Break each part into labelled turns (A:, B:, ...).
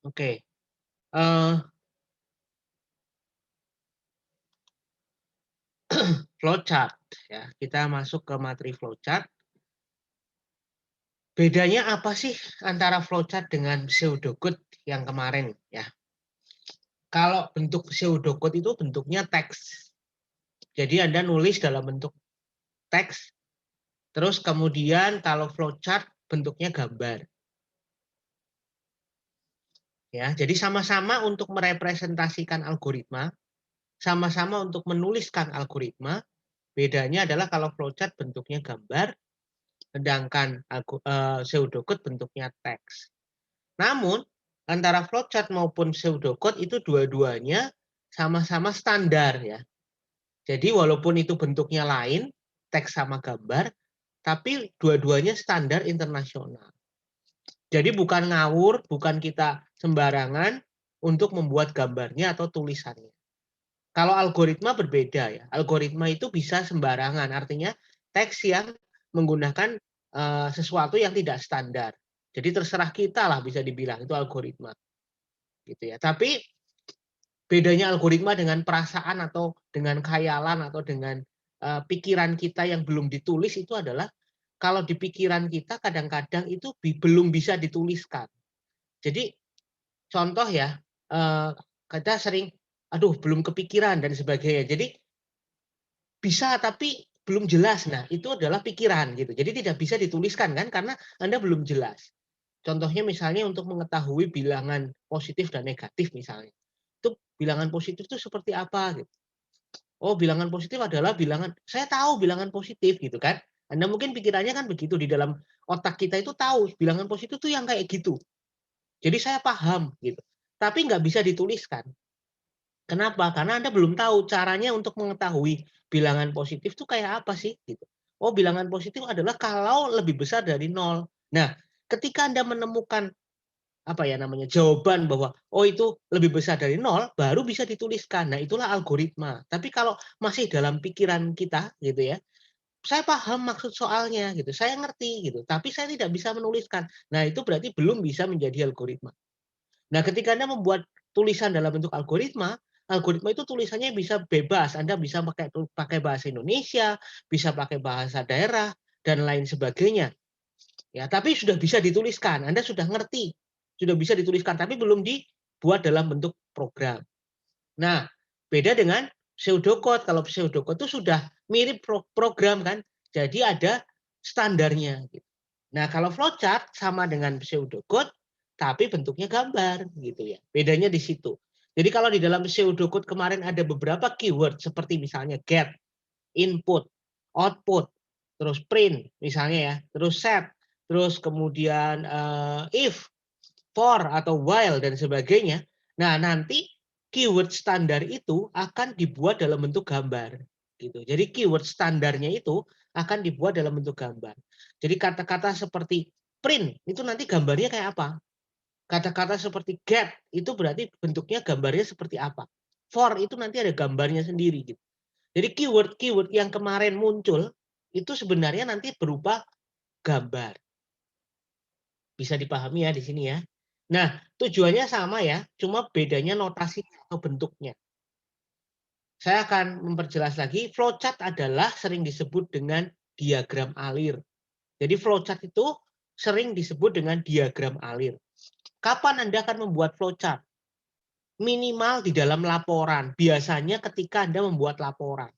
A: Oke, eee, flowchart ya, kita masuk ke materi flowchart. Bedanya apa sih antara flowchart dengan pseudocode yang kemarin ya? Kalau bentuk pseudocode itu bentuknya teks. Jadi Anda nulis dalam bentuk teks, terus kemudian kalau flowchart bentuknya gambar. Ya, jadi sama-sama untuk merepresentasikan algoritma, sama-sama untuk menuliskan algoritma. Bedanya adalah kalau flowchart bentuknya gambar, sedangkan pseudocode bentuknya teks. Namun, antara flowchart maupun pseudocode itu dua-duanya sama-sama standar ya. Jadi walaupun itu bentuknya lain, teks sama gambar, tapi dua-duanya standar internasional. Jadi bukan ngawur, bukan kita sembarangan untuk membuat gambarnya atau tulisannya. Kalau algoritma berbeda ya. Algoritma itu bisa sembarangan, artinya teks yang menggunakan sesuatu yang tidak standar. Jadi terserah kita lah bisa dibilang itu algoritma, gitu ya. Tapi bedanya algoritma dengan perasaan atau dengan khayalan atau dengan pikiran kita yang belum ditulis itu adalah kalau di pikiran kita kadang-kadang itu belum bisa dituliskan. Jadi contoh ya, kita sering, aduh belum kepikiran dan sebagainya. Jadi bisa tapi belum jelas. Nah, itu adalah pikiran gitu. Jadi tidak bisa dituliskan kan karena Anda belum jelas. Contohnya misalnya untuk mengetahui bilangan positif dan negatif misalnya. Itu bilangan positif itu seperti apa gitu. Oh, bilangan positif adalah bilangan saya tahu bilangan positif gitu kan. Anda mungkin pikirannya kan begitu di dalam otak kita itu tahu bilangan positif itu yang kayak gitu. Jadi saya paham gitu. Tapi nggak bisa dituliskan. Kenapa? Karena Anda belum tahu caranya untuk mengetahui bilangan positif itu kayak apa sih gitu. Oh, bilangan positif adalah kalau lebih besar dari nol. Nah, ketika Anda menemukan apa ya namanya jawaban bahwa oh itu lebih besar dari nol baru bisa dituliskan. Nah, itulah algoritma. Tapi kalau masih dalam pikiran kita gitu ya, saya paham maksud soalnya gitu, saya ngerti gitu, tapi saya tidak bisa menuliskan. Nah, itu berarti belum bisa menjadi algoritma. Nah, ketika Anda membuat tulisan dalam bentuk algoritma, algoritma itu tulisannya bisa bebas. Anda bisa pakai bahasa Indonesia, bisa pakai bahasa daerah dan lain sebagainya. Ya, tapi sudah bisa dituliskan. Anda sudah ngerti, sudah bisa dituliskan, tapi belum dibuat dalam bentuk program. Nah, beda dengan pseudocode. Kalau pseudocode itu sudah mirip program kan, jadi ada standarnya. Gitu. Nah, kalau flowchart sama dengan pseudocode, tapi bentuknya gambar gitu ya. Bedanya di situ. Jadi kalau di dalam pseudocode kemarin ada beberapa keyword seperti misalnya get, input, output, terus print misalnya ya, terus set, terus kemudian if, for atau while dan sebagainya. Nah, nanti keyword standar itu akan dibuat dalam bentuk gambar gitu. Jadi keyword standarnya itu akan dibuat dalam bentuk gambar. Jadi kata-kata seperti print itu nanti gambarnya kayak apa? Kata-kata seperti get itu berarti bentuknya gambarnya seperti apa? For itu nanti ada gambarnya sendiri gitu. Jadi keyword-keyword yang kemarin muncul itu sebenarnya nanti berupa gambar. Bisa dipahami ya di sini ya. Nah, tujuannya sama ya, cuma bedanya notasi atau bentuknya. Saya akan memperjelas lagi, flowchart adalah sering disebut dengan diagram alir. Jadi flowchart itu sering disebut dengan diagram alir. Kapan Anda akan membuat flowchart? Minimal di dalam laporan. Biasanya ketika Anda membuat laporan.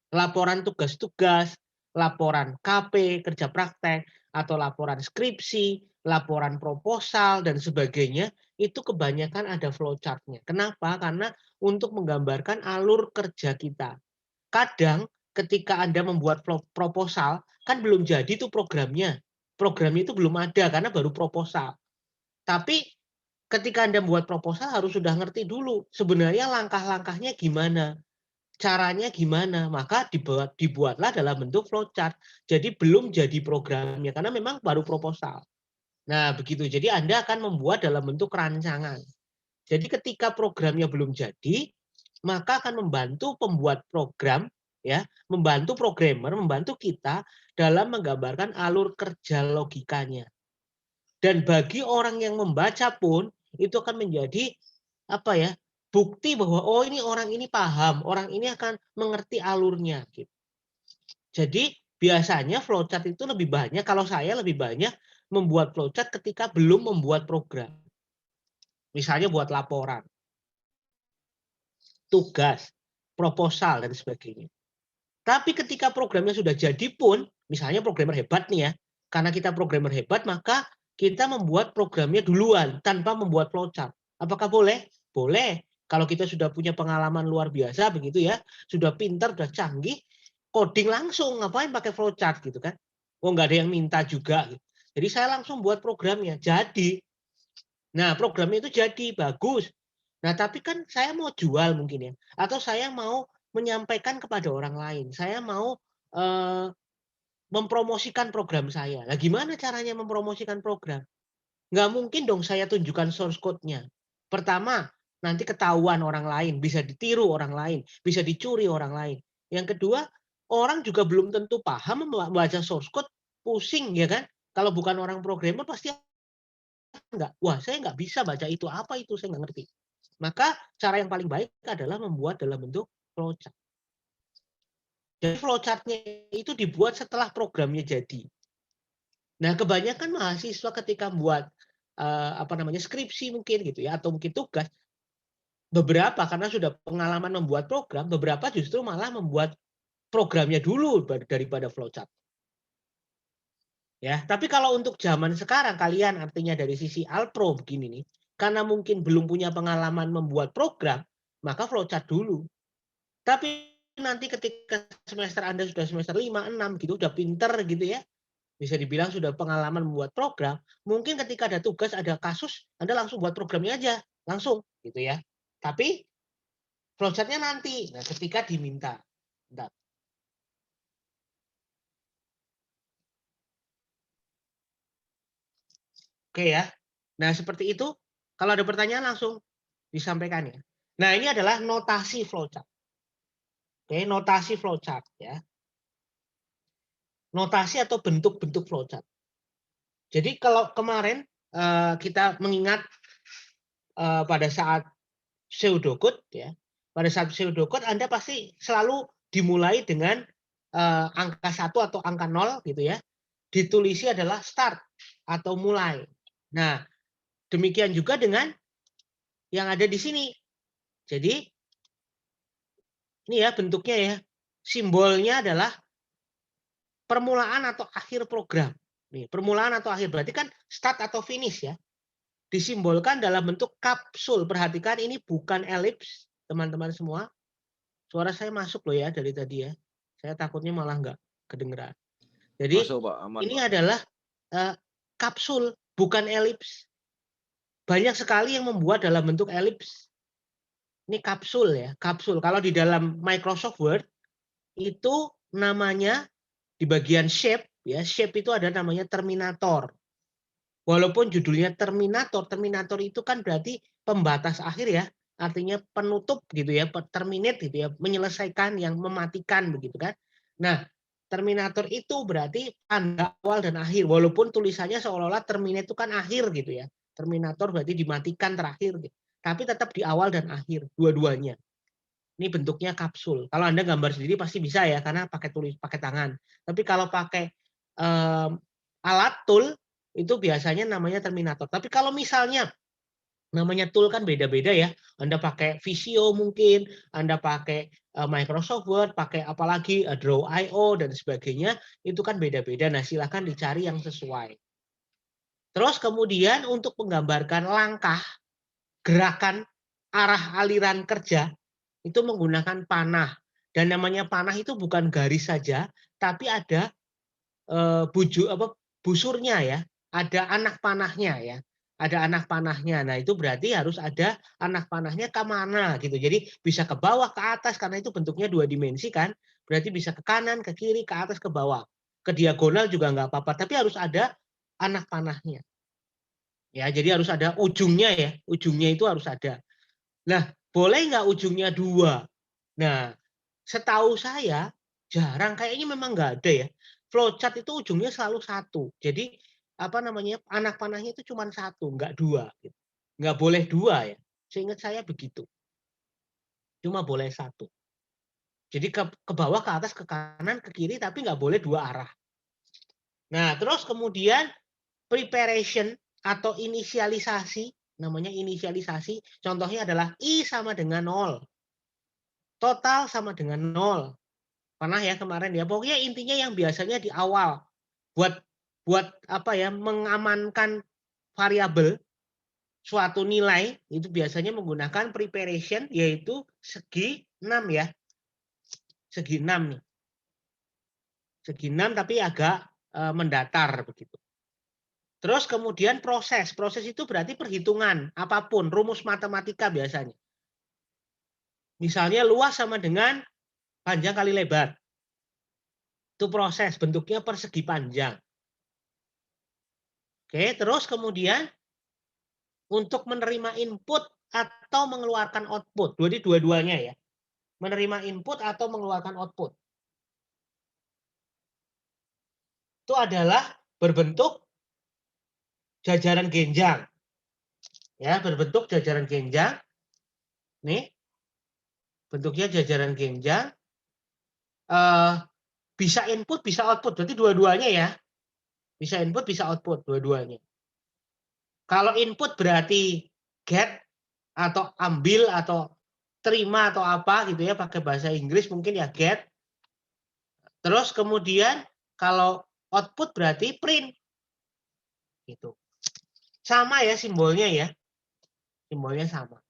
A: Laporan tugas-tugas, laporan KP, kerja praktek, atau laporan skripsi, laporan proposal, dan sebagainya, itu kebanyakan ada flowchart-nya. Kenapa? Karena untuk menggambarkan alur kerja kita. Kadang ketika Anda membuat proposal, kan belum jadi tuh programnya. Programnya itu belum ada karena baru proposal. Tapi ketika Anda membuat proposal harus sudah ngerti dulu sebenarnya langkah-langkahnya gimana. Caranya gimana? Maka dibuatlah dalam bentuk flowchart. Jadi belum jadi programnya karena memang baru proposal. Nah, begitu. Jadi Anda akan membuat dalam bentuk rancangan. Jadi ketika programnya belum jadi, maka akan membantu pembuat program ya, membantu programmer, membantu kita dalam menggambarkan alur kerja logikanya. Dan bagi orang yang membaca pun itu akan menjadi apa ya, bukti bahwa oh ini orang ini paham, orang ini akan mengerti alurnya gitu. Jadi biasanya flowchart itu lebih banyak, kalau saya lebih banyak membuat flowchart ketika belum membuat program. Misalnya buat laporan, tugas, proposal dan sebagainya. Tapi ketika programnya sudah jadi pun, misalnya programmer hebat nih ya, karena kita programmer hebat maka kita membuat programnya duluan tanpa membuat flowchart. Apakah boleh? Boleh. Kalau kita sudah punya pengalaman luar biasa begitu ya, sudah pintar, sudah canggih, coding langsung, ngapain pakai flowchart gitu kan? Oh nggak ada yang minta juga. Gitu. Jadi saya langsung buat programnya, jadi. Nah programnya itu jadi, bagus. Nah tapi kan saya mau jual mungkin ya, atau saya mau menyampaikan kepada orang lain, saya mau mempromosikan program saya. Nah gimana caranya mempromosikan program? Nggak mungkin dong saya tunjukkan source code-nya. Pertama, nanti ketahuan orang lain, bisa ditiru orang lain, bisa dicuri orang lain. Yang kedua, orang juga belum tentu paham membaca source code, pusing ya kan? Kalau bukan orang programmer pasti enggak. Wah, saya nggak bisa baca itu, apa itu, saya nggak ngerti. Maka cara yang paling baik adalah membuat dalam bentuk flowchart. Jadi flowchart-nya itu dibuat setelah programnya jadi. Nah, kebanyakan mahasiswa ketika buat apa namanya skripsi mungkin gitu ya atau mungkin tugas, beberapa karena sudah pengalaman membuat program, beberapa justru malah membuat programnya dulu daripada flowchart. Ya, tapi kalau untuk zaman sekarang kalian artinya dari sisi Alpro begini nih, karena mungkin belum punya pengalaman membuat program, maka flowchart dulu. Tapi nanti ketika semester Anda sudah semester 5, 6 gitu, udah pinter gitu ya, bisa dibilang sudah pengalaman membuat program, mungkin ketika ada tugas, ada kasus, Anda langsung buat programnya aja, langsung gitu ya. Tapi flowchart-nya nanti, nah ketika diminta. Bentar. Oke ya. Nah seperti itu, kalau ada pertanyaan langsung disampaikan ya. Nah ini adalah notasi flowchart. Oke, notasi flowchart ya. Notasi atau bentuk-bentuk flowchart. Jadi kalau kemarin kita mengingat pada saat pseudocode ya, pada saat pseudocode Anda pasti selalu dimulai dengan angka 1 atau angka 0 gitu ya. Ditulisi adalah start atau mulai. Nah, demikian juga dengan yang ada di sini. Jadi ini ya bentuknya ya. Simbolnya adalah permulaan atau akhir program. Nih, permulaan atau akhir berarti kan start atau finish ya. Disimbolkan dalam bentuk kapsul. Perhatikan ini bukan elips, teman-teman semua. Suara saya masuk loh ya dari tadi ya. Saya takutnya malah nggak kedengeran. Jadi
B: Masuk Pak, aman
A: ini
B: Pak.
A: adalah kapsul, bukan elips. Banyak sekali yang membuat dalam bentuk elips. Ini kapsul ya, kapsul. Kalau di dalam Microsoft Word itu namanya di bagian shape ya, shape itu ada namanya terminator. Walaupun judulnya terminator, terminator itu kan berarti pembatas akhir ya, artinya penutup gitu ya, terminate gitu ya, menyelesaikan yang mematikan begitu kan. Nah, terminator itu berarti tanda awal dan akhir, walaupun tulisannya seolah-olah terminate itu kan akhir gitu ya. Terminator berarti dimatikan terakhir gitu. Tapi tetap di awal dan akhir, dua-duanya. Ini bentuknya kapsul. Kalau Anda gambar sendiri pasti bisa ya, karena pakai tangan. Tapi kalau pakai alat tool itu biasanya namanya terminator. Tapi kalau misalnya namanya tool kan beda-beda ya. Anda pakai Visio mungkin, Anda pakai Microsoft Word, pakai apalagi Draw.io dan sebagainya, itu kan beda-beda. Nah, silakan dicari yang sesuai. Terus kemudian untuk menggambarkan langkah, gerakan, arah aliran kerja, itu menggunakan panah. Dan namanya panah itu bukan garis saja, tapi ada busurnya ya, ada anak panahnya ya, ada anak panahnya. Nah itu berarti harus ada anak panahnya ke mana gitu. Jadi bisa ke bawah, ke atas karena itu bentuknya 2 dimensi kan. Berarti bisa ke kanan, ke kiri, ke atas, ke bawah. Ke diagonal juga nggak apa-apa, tapi harus ada anak panahnya. Ya, jadi harus ada ujungnya ya, ujungnya itu harus ada. Nah, boleh nggak ujungnya 2? Nah, setahu saya jarang, kayaknya memang nggak ada ya. Flowchart itu ujungnya selalu 1. Jadi apa namanya, anak panahnya itu cuma 1, nggak 2 gitu. Nggak boleh 2 ya. Seingat saya begitu. Cuma boleh 1. Jadi ke bawah, ke atas, ke kanan, ke kiri, tapi nggak boleh 2 arah. Nah, terus kemudian preparation atau inisialisasi, namanya inisialisasi, contohnya adalah I sama dengan 0. Total sama dengan 0. Pernah ya kemarin ya. Pokoknya intinya yang biasanya di awal buat buat apa ya, mengamankan variabel suatu nilai itu biasanya menggunakan preparation, yaitu segi 6 ya. Segi 6 nih. Segi 6 tapi agak mendatar begitu. Terus kemudian proses. Proses itu berarti perhitungan apapun, rumus matematika biasanya. Misalnya luas sama dengan panjang kali lebar. Itu proses, bentuknya persegi panjang. Oke, terus kemudian untuk menerima input atau mengeluarkan output. Jadi dua-duanya ya. Menerima input atau mengeluarkan output. Itu adalah berbentuk jajaran genjang. Ya, berbentuk jajaran genjang. Nih. Bentuknya jajaran genjang. Bisa input, bisa output. Berarti dua-duanya ya. Bisa input, bisa output. Dua-duanya. Kalau input berarti get atau ambil atau terima atau apa gitu ya, pakai bahasa Inggris mungkin ya get. Terus kemudian kalau output berarti print. Gitu. Sama ya simbolnya ya. Simbolnya sama.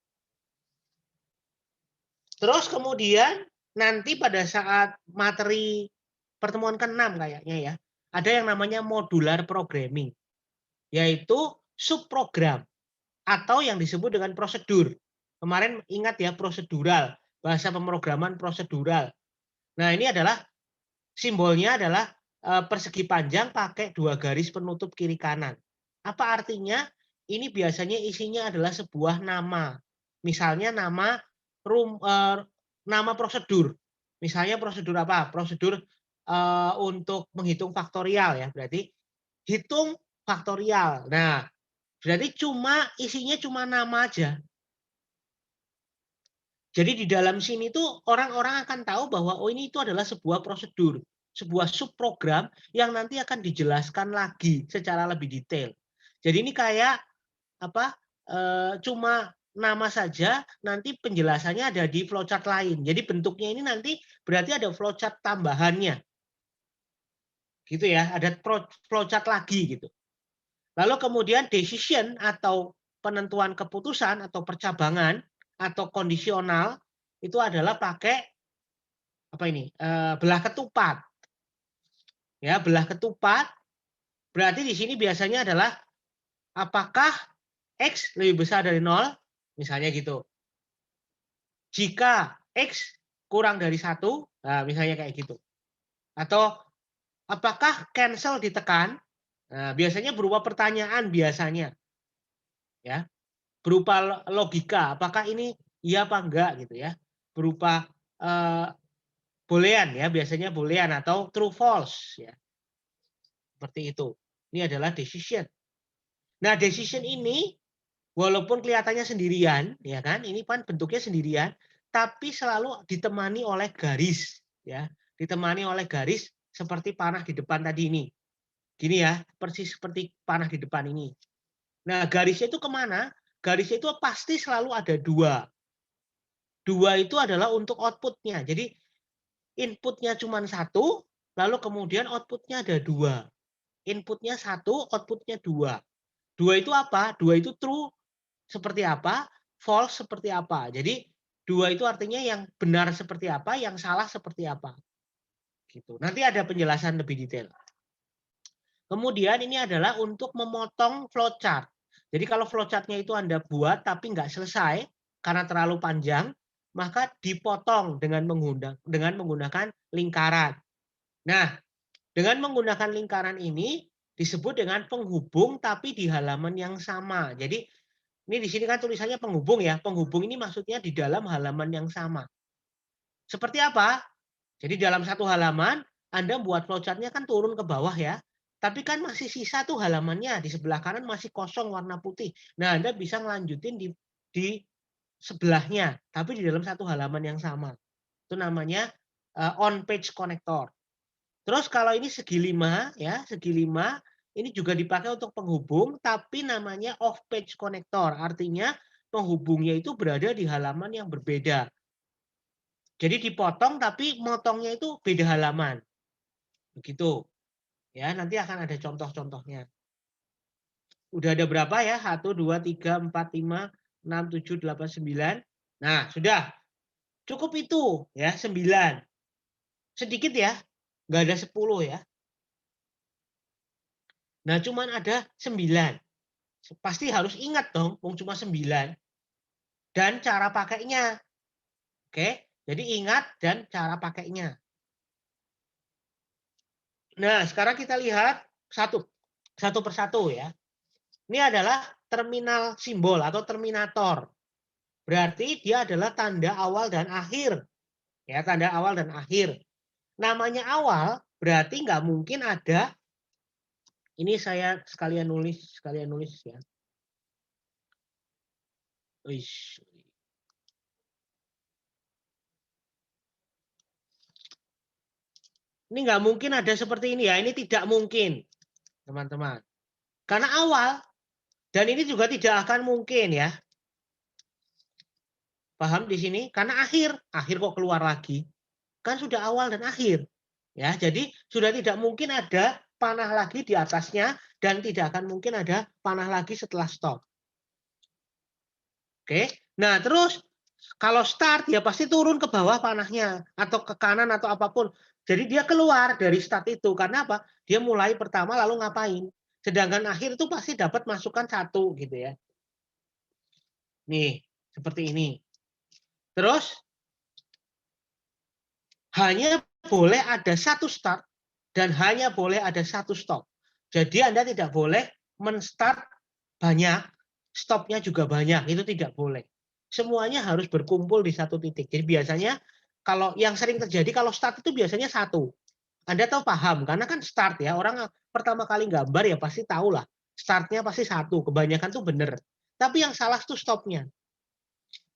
A: Terus kemudian nanti pada saat materi pertemuan ke-6 kayaknya ya, ada yang namanya modular programming, yaitu subprogram atau yang disebut dengan prosedur. Kemarin ingat ya, prosedural, bahasa pemrograman prosedural. Nah, ini adalah simbolnya adalah persegi panjang pakai 2 garis penutup kiri kanan. Apa artinya? Ini biasanya isinya adalah sebuah nama. Misalnya nama nama prosedur. Misalnya prosedur apa? Prosedur untuk menghitung faktorial ya. Berarti hitung faktorial. Nah, berarti isinya cuma nama aja. Jadi di dalam sini tuh orang-orang akan tahu bahwa oh ini itu adalah sebuah prosedur, sebuah subprogram yang nanti akan dijelaskan lagi secara lebih detail. Jadi ini kayak apa? Cuma nama saja, nanti penjelasannya ada di flowchart lain. Jadi bentuknya ini nanti berarti ada flowchart tambahannya. Gitu ya, ada flowchart lagi gitu. Lalu kemudian decision atau penentuan keputusan atau percabangan atau kondisional itu adalah pakai apa ini? Belah ketupat. Ya, belah ketupat berarti di sini biasanya adalah apakah X lebih besar dari 0? Misalnya gitu. Jika X kurang dari 1, nah misalnya kayak gitu. Atau apakah cancel ditekan? Nah, biasanya berupa pertanyaan biasanya. Ya. Berupa logika, apakah ini iya apa enggak gitu ya. Berupa boolean ya, biasanya boolean atau true false ya. Seperti itu. Ini adalah decision. Nah, decision ini walaupun kelihatannya sendirian, ya kan? Ini kan bentuknya sendirian, tapi selalu ditemani oleh garis, ya. Ditemani oleh garis seperti panah di depan tadi ini. Gini ya, persis seperti panah di depan ini. Nah, garisnya itu kemana? Garisnya itu pasti selalu ada 2. 2 itu adalah untuk outputnya. Jadi inputnya cuma 1, lalu kemudian outputnya ada 2. Inputnya 1, outputnya 2. 2 itu apa? 2 itu true seperti apa, false seperti apa. Jadi 2 itu artinya yang benar seperti apa, yang salah seperti apa. Gitu. Nanti ada penjelasan lebih detail. Kemudian ini adalah untuk memotong flowchart. Jadi kalau flowchartnya itu Anda buat tapi nggak selesai karena terlalu panjang, maka dipotong dengan menggunakan lingkaran. Nah, dengan menggunakan lingkaran ini disebut dengan penghubung tapi di halaman yang sama. Jadi ini di sini kan tulisannya penghubung ya. Penghubung ini maksudnya di dalam halaman yang sama. Seperti apa? Jadi dalam satu halaman Anda buat flowchart-nya kan turun ke bawah ya. Tapi kan masih sisa tuh halamannya, di sebelah kanan masih kosong warna putih. Nah, Anda bisa ngelanjutin di sebelahnya, tapi di dalam satu halaman yang sama. Itu namanya on page connector. Terus kalau ini segi 5 ya, segi 5 ini juga dipakai untuk penghubung tapi namanya off page connector. Artinya penghubungnya itu berada di halaman yang berbeda. Jadi dipotong tapi motongnya itu beda halaman. Begitu. Ya, nanti akan ada contoh-contohnya. Udah ada berapa ya? 1 2 3 4 5 6 7 8 9. Nah, sudah. Cukup itu ya, 9. Sedikit ya. Nggak ada 10 ya. Nah, cuman ada 9. Pasti harus ingat dong, cuma 9. Dan cara pakainya. Oke, jadi ingat dan cara pakainya. Nah, sekarang kita lihat satu persatu ya. Ini adalah terminal simbol atau terminator. Berarti dia adalah tanda awal dan akhir. Ya, tanda awal dan akhir. Namanya awal berarti nggak mungkin ada. Ini saya sekalian nulis ya. Uish. Ini nggak mungkin ada seperti ini ya. Ini tidak mungkin, teman-teman. Karena awal, dan ini juga tidak akan mungkin ya. Paham di sini? Karena akhir kok keluar lagi. Kan sudah awal dan akhir. Ya, jadi sudah tidak mungkin ada panah lagi di atasnya dan tidak akan mungkin ada panah lagi setelah stop. Oke. Nah, terus kalau start ya pasti turun ke bawah panahnya atau ke kanan atau apapun. Jadi dia keluar dari start itu karena apa? Dia mulai pertama lalu ngapain? Sedangkan akhir itu pasti dapat masukan 1 gitu ya. Nih, seperti ini. Terus hanya boleh ada 1 start dan hanya boleh ada 1 stop. Jadi Anda tidak boleh men-start banyak, stopnya juga banyak, itu tidak boleh. Semuanya harus berkumpul di satu titik. Jadi biasanya kalau yang sering terjadi kalau start itu biasanya 1. Anda tahu paham karena kan start ya, orang pertama kali gambar ya pasti tahu lah. Startnya pasti 1, kebanyakan tuh benar. Tapi yang salah itu stopnya.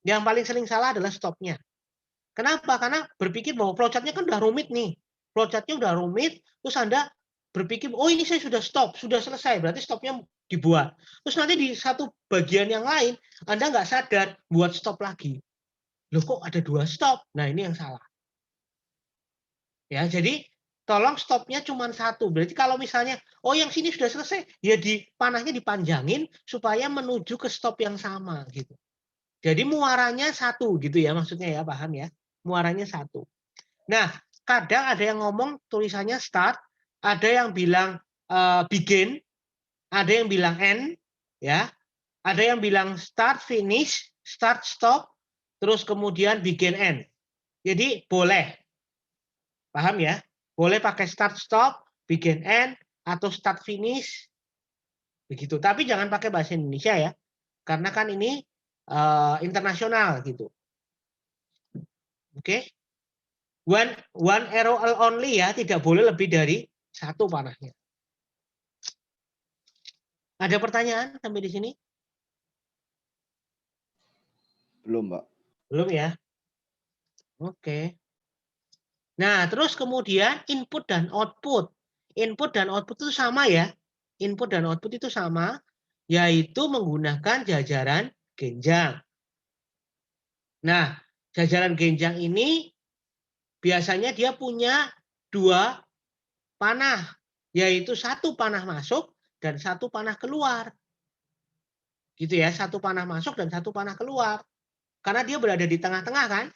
A: Yang paling sering salah adalah stopnya. Kenapa? Karena berpikir bahwa flowchart-nya kan udah rumit nih. Flowchart-nya udah rumit, terus Anda berpikir, oh ini saya sudah stop, sudah selesai, berarti stopnya dibuat. Terus nanti di satu bagian yang lain, Anda nggak sadar, buat stop lagi. Loh kok ada 2 stop? Nah ini yang salah. Ya, jadi tolong stopnya cuma 1. Berarti kalau misalnya, oh yang sini sudah selesai, ya panahnya dipanjangin supaya menuju ke stop yang sama gitu. Jadi muaranya 1 gitu ya maksudnya ya, paham ya? Muaranya 1. Nah, kadang ada yang ngomong tulisannya start, ada yang bilang begin, ada yang bilang end, ya, ada yang bilang start finish, start stop, terus kemudian begin end. Jadi boleh, paham ya? Boleh pakai start stop, begin end, atau start finish, begitu. Tapi jangan pakai bahasa Indonesia ya, karena kan ini internasional gitu. Oke? One arrow only ya, tidak boleh lebih dari 1 panahnya. Ada pertanyaan sampai di sini?
B: Belum, Pak.
A: Belum ya? Oke. Nah, terus kemudian input dan output. Input dan output itu sama ya. Input dan output itu sama, yaitu menggunakan jajaran genjang. Nah, jajaran genjang ini biasanya dia punya 2 panah, yaitu 1 panah masuk dan 1 panah keluar. Gitu ya, 1 panah masuk dan 1 panah keluar. Karena dia berada di tengah-tengah kan.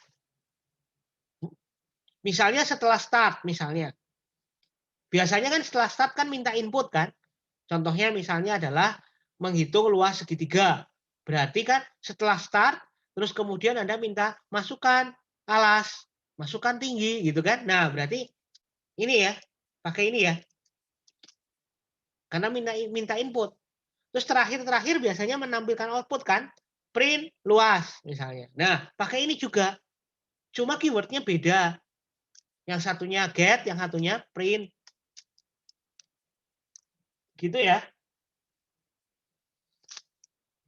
A: Misalnya setelah start, misalnya. Biasanya kan setelah start kan minta input kan. Contohnya misalnya adalah menghitung luas segitiga. Berarti kan setelah start, terus kemudian Anda minta masukkan alas, masukkan tinggi gitu kan. Nah berarti ini ya, pakai ini ya. Karena minta input. Terus terakhir biasanya menampilkan output kan. Print luas misalnya. Nah pakai ini juga. Cuma keywordnya beda. Yang satunya get, yang satunya print. Gitu ya.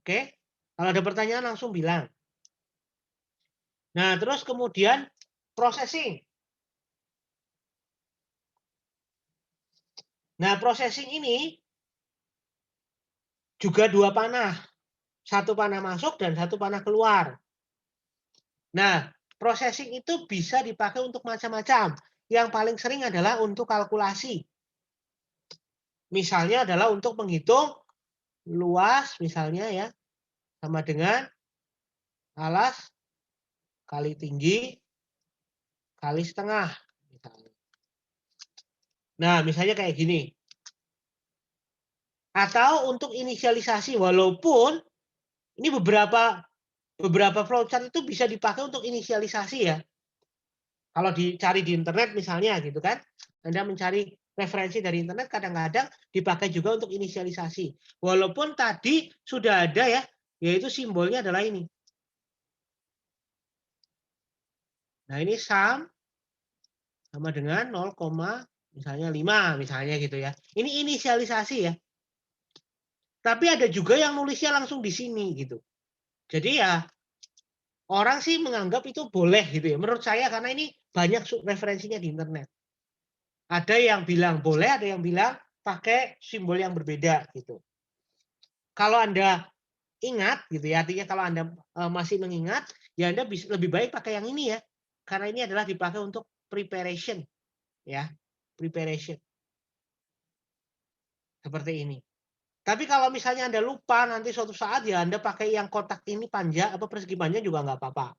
A: Oke. Kalau ada pertanyaan langsung bilang. Nah, terus kemudian processing. Nah, processing ini juga dua panah. Satu panah masuk dan satu panah keluar. Nah, processing itu bisa dipakai untuk macam-macam. Yang paling sering adalah untuk kalkulasi. Misalnya adalah untuk menghitung luas misalnya ya, sama dengan alas kali tinggi kali setengah. Nah, misalnya kayak gini. Atau untuk inisialisasi, walaupun ini beberapa flowchart itu bisa dipakai untuk inisialisasi ya. Kalau dicari di internet misalnya gitu kan, Anda mencari referensi dari internet kadang-kadang dipakai juga untuk inisialisasi. Walaupun tadi sudah ada ya, yaitu simbolnya adalah ini. Nah, ini sum sama dengan 0, misalnya 5 misalnya gitu ya. Ini inisialisasi ya. Tapi ada juga yang nulisnya langsung di sini gitu. Jadi ya orang sih menganggap itu boleh gitu ya. Menurut saya karena ini banyak referensinya di internet. Ada yang bilang boleh, ada yang bilang pakai simbol yang berbeda gitu. Kalau Anda ingat gitu ya, artinya kalau Anda masih mengingat, ya Anda bisa lebih baik pakai yang ini ya. Karena ini adalah dipakai untuk preparation ya, preparation. Seperti ini. Tapi kalau misalnya Anda lupa nanti suatu saat ya Anda pakai yang kotak ini panjang apa persegi panjang juga nggak apa-apa.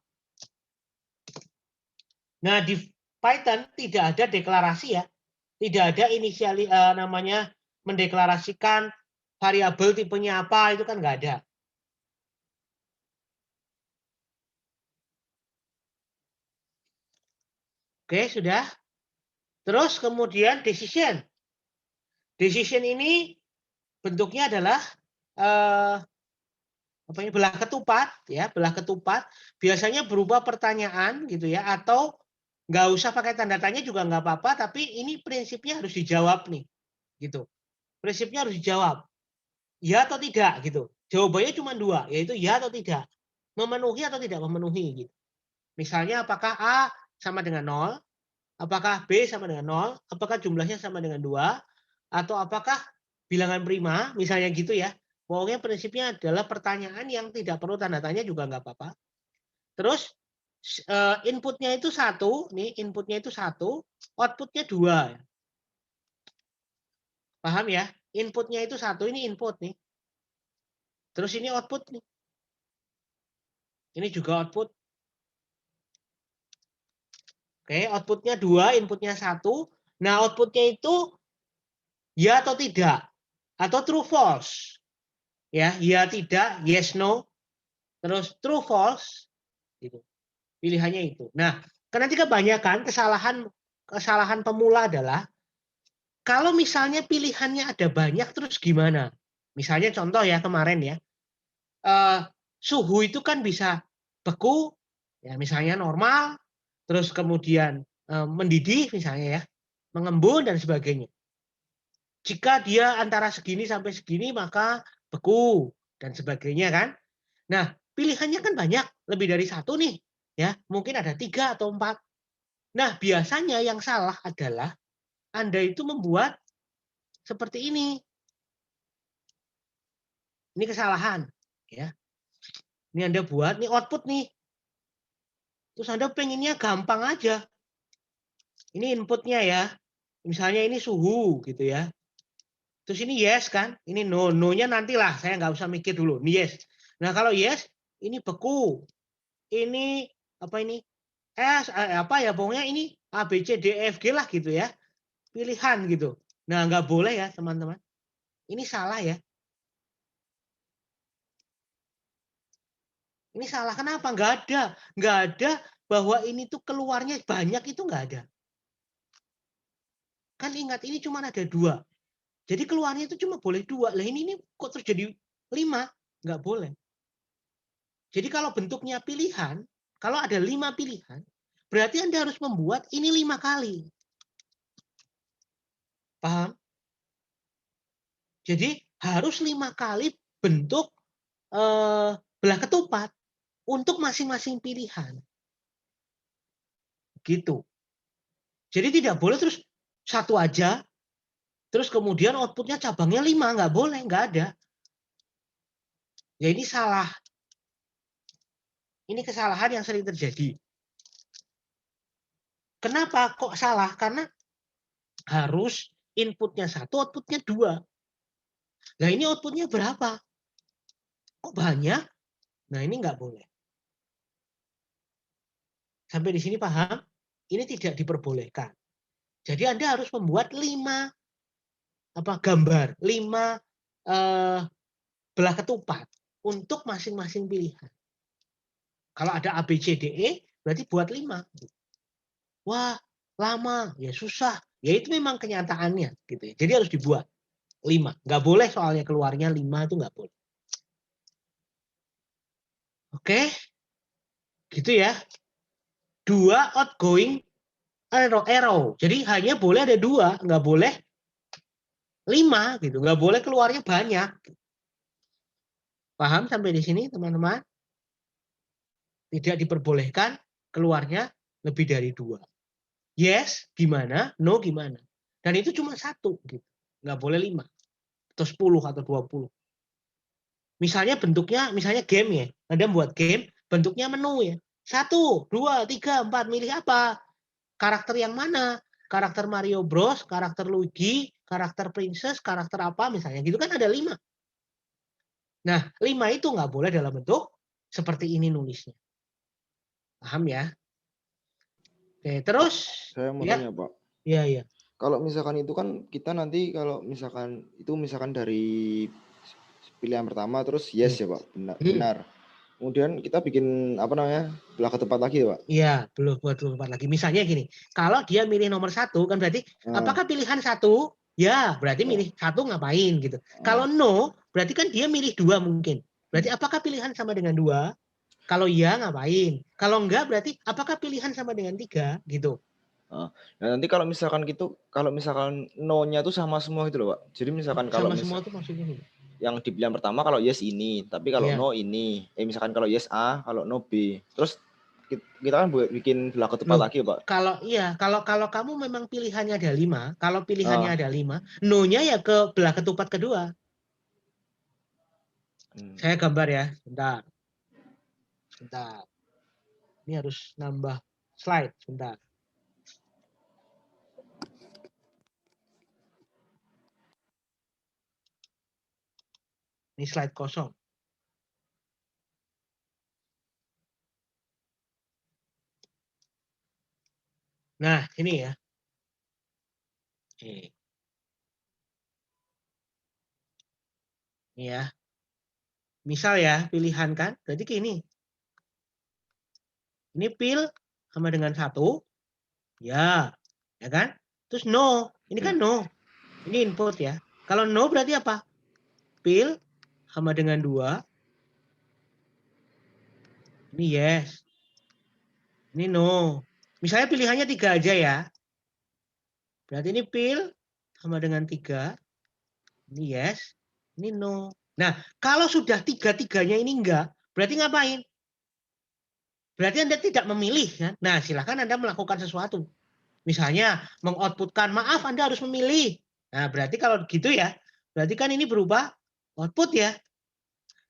A: Nah, di Python tidak ada deklarasi ya. Tidak ada inisiali namanya mendeklarasikan variabel tipenya apa, itu kan nggak ada. Oke, sudah. Terus kemudian decision. Decision ini bentuknya adalah apa ini, belah ketupat ya, belah ketupat. Biasanya berupa pertanyaan gitu ya, atau nggak usah pakai tanda tanya juga nggak apa-apa, tapi ini prinsipnya harus dijawab nih, gitu. Prinsipnya harus dijawab, ya atau tidak gitu. Jawabannya cuma dua, yaitu ya atau tidak, memenuhi atau tidak memenuhi gitu. Misalnya apakah A sama dengan 0, apakah B sama dengan 0, apakah jumlahnya sama dengan 2, atau apakah bilangan prima, misalnya gitu ya. Pokoknya prinsipnya adalah pertanyaan yang tidak perlu tanda tanya juga nggak apa-apa. Terus inputnya itu 1, nih inputnya itu 1, outputnya 2. Paham ya? Inputnya itu 1, ini input nih. Terus ini output nih. Ini juga output. Oke, outputnya 2, inputnya 1. Nah, outputnya itu ya atau tidak, atau true false. Ya tidak, yes no, terus true false gitu. Pilihannya itu. Nah, nanti kebanyakan kesalahan pemula adalah kalau misalnya pilihannya ada banyak terus gimana? Misalnya contoh ya kemarin ya. Suhu itu kan bisa beku ya, misalnya normal, terus kemudian mendidih misalnya ya, mengembun dan sebagainya. Jika dia antara segini sampai segini maka beku dan sebagainya kan. Nah, pilihannya kan banyak, lebih dari satu nih. Ya, mungkin ada 3 atau 4. Nah, biasanya yang salah adalah Anda itu membuat seperti ini. Ini kesalahan, ya. Ini Anda buat, ini output nih. Terus Anda pengennya gampang aja. Ini inputnya ya. Misalnya ini suhu gitu ya. Terus ini yes kan, ini no. No-nya nantilah, saya nggak usah mikir dulu. Ini yes. Nah, kalau yes, ini beku. Ini apa ini? Apa ya, pokoknya ini A, B, C, D, E, F, G lah gitu ya. Pilihan gitu. Nah, nggak boleh ya teman-teman. Ini salah ya. Ini salah kenapa? Nggak ada. Nggak ada bahwa ini tuh keluarnya banyak, itu nggak ada. Kan ingat ini cuma ada 2. Jadi keluarnya itu cuma boleh 2. Lah ini kok terjadi 5? Nggak boleh. Jadi kalau bentuknya pilihan, kalau ada 5 pilihan, berarti Anda harus membuat ini 5 kali. Paham? Jadi harus 5 kali bentuk belah ketupat untuk masing-masing pilihan. Gitu. Jadi tidak boleh terus satu aja, terus kemudian outputnya cabangnya 5, nggak boleh, nggak ada. Ya ini salah. Ini kesalahan yang sering terjadi. Kenapa kok salah? Karena harus inputnya 1, outputnya 2. Nah ini outputnya berapa? Kok banyak? Nah ini nggak boleh. Sampai di sini paham? Ini tidak diperbolehkan. Jadi Anda harus membuat 5 gambar, 5 belah ketupat untuk masing-masing pilihan. Kalau ada A, B, C, D, E, berarti buat 5. Wah, lama, ya susah. Ya itu memang kenyataannya. Gitu ya. Jadi harus dibuat 5. Nggak boleh soalnya keluarnya 5 itu nggak boleh. Oke, gitu ya. 2 outgoing arrow. Jadi hanya boleh ada 2, nggak boleh 5 gitu. Nggak boleh keluarnya banyak. Paham sampai di sini teman-teman? Tidak diperbolehkan keluarnya lebih dari 2. Yes gimana, no gimana. Dan itu cuma 1 gitu. Nggak boleh 5 atau 10 atau 20. Misalnya bentuknya, misalnya game ya. Anda buat game, bentuknya menu ya. 1, 2, 3, 4, milih apa? Karakter yang mana? Karakter Mario Bros, karakter Luigi, karakter Princess, karakter apa misalnya. Gitu kan ada 5. Nah, 5 itu nggak boleh dalam bentuk seperti ini nulisnya. Paham ya? Oke,
B: Pak,
A: terus
B: saya mau
A: ya.
B: tanya, Pak.
A: Iya, iya.
B: Kalau misalkan itu kan kita nanti kalau misalkan itu misalkan dari pilihan pertama terus
A: Hmm.
B: yes ya, Pak. Benar. Kemudian kita bikin apa namanya? Belah ketupat lagi ya, Pak.
A: Iya, belum buat keempat lagi. Misalnya gini, kalau dia milih nomor 1 kan berarti
B: Nah,
A: apakah pilihan 1? Ya, berarti
B: ya.
A: milih 1 ngapain gitu. Kalau
B: Nah,
A: no, berarti kan dia milih 2 mungkin. Berarti
B: hmm.
A: apakah pilihan sama dengan 2? Kalau iya ngapain? Kalau enggak berarti apakah pilihan sama dengan 3 gitu.
B: Nah, nanti kalau misalkan gitu, kalau misalkan no-nya tuh sama semua gitu loh, Pak. Jadi misalkan kalau
A: Sama semua
B: misal
A: tuh maksudnya gini.
B: yang di pilihan pertama kalau yes ini, tapi kalau
A: Iya.
B: no ini. Misalkan kalau yes A, kalau no B. Terus kita kan bikin belah ketupat
A: Loh,
B: lagi, Pak.
A: kalau kamu memang pilihannya ada 5, kalau pilihannya
B: Ah,
A: ada 5, no-nya ya ke belah ketupat kedua. Saya gambar ya, bentar. Bentar. Ini harus nambah slide, sebentar. Ini slide kosong. Nah, ini ya. Ini ya. Misal ya, pilihan kan. Berarti gini. Ini pil sama dengan 1. Ya. Ya kan? Terus no. Ini
B: ya.
A: kan no. Ini input ya. Kalau no berarti apa? Pil sama dengan 2. Ini yes. Ini no. Misalnya pilihannya 3 aja ya. Berarti ini pil sama dengan 3. Ini yes. Ini no. Nah, kalau sudah 3-3-nya ini enggak, berarti ngapain? Berarti Anda tidak memilih kan? Nah, silakan Anda melakukan sesuatu. Misalnya mengoutputkan, maaf Anda harus memilih. Nah, berarti kalau gitu ya, berarti kan ini berubah output ya.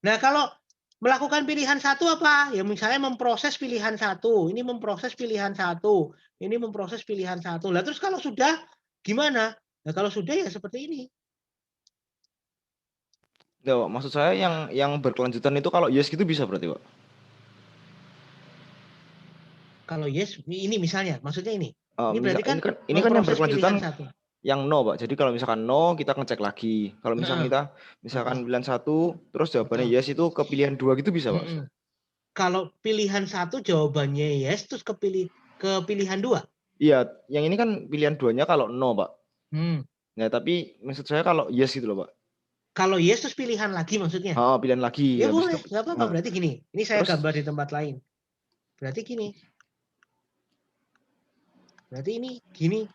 A: Nah, kalau melakukan pilihan 1 apa? Ya misalnya memproses pilihan 1, ini memproses pilihan 1, ini memproses pilihan 1. Lah terus kalau sudah gimana? Nah, kalau sudah ya seperti ini.
B: Ya, Pak. Maksud saya yang berkelanjutan itu kalau yes gitu bisa berarti, Pak.
A: Kalau yes, ini misalnya, maksudnya ini. Ini
B: Misal
A: berarti kan
B: ini kan yang
A: memproses pilihan
B: berkelanjutan
A: 1.
B: yang no, Pak. Jadi kalau misalkan no, kita ngecek lagi. Kalau misalkan
A: Heeh,
B: kita misalkan
A: heeh,
B: pilihan 1 terus jawabannya
A: heeh.
B: yes itu ke pilihan 2 gitu bisa, Pak.
A: Mm-mm. Kalau pilihan 1 jawabannya yes, terus ke pilihan 2.
B: Iya, yang ini kan pilihan 2-nya kalau no, Pak.
A: Hmm.
B: Nah, tapi maksud saya kalau yes gitu loh, Pak.
A: Kalau yes terus pilihan lagi maksudnya.
B: Pilihan lagi.
A: Ya
B: Habis itu
A: boleh, nggak apa-apa.
B: nah,
A: Berarti gini, ini saya
B: terus
A: gambar di tempat lain. Berarti gini, berarti ini gini.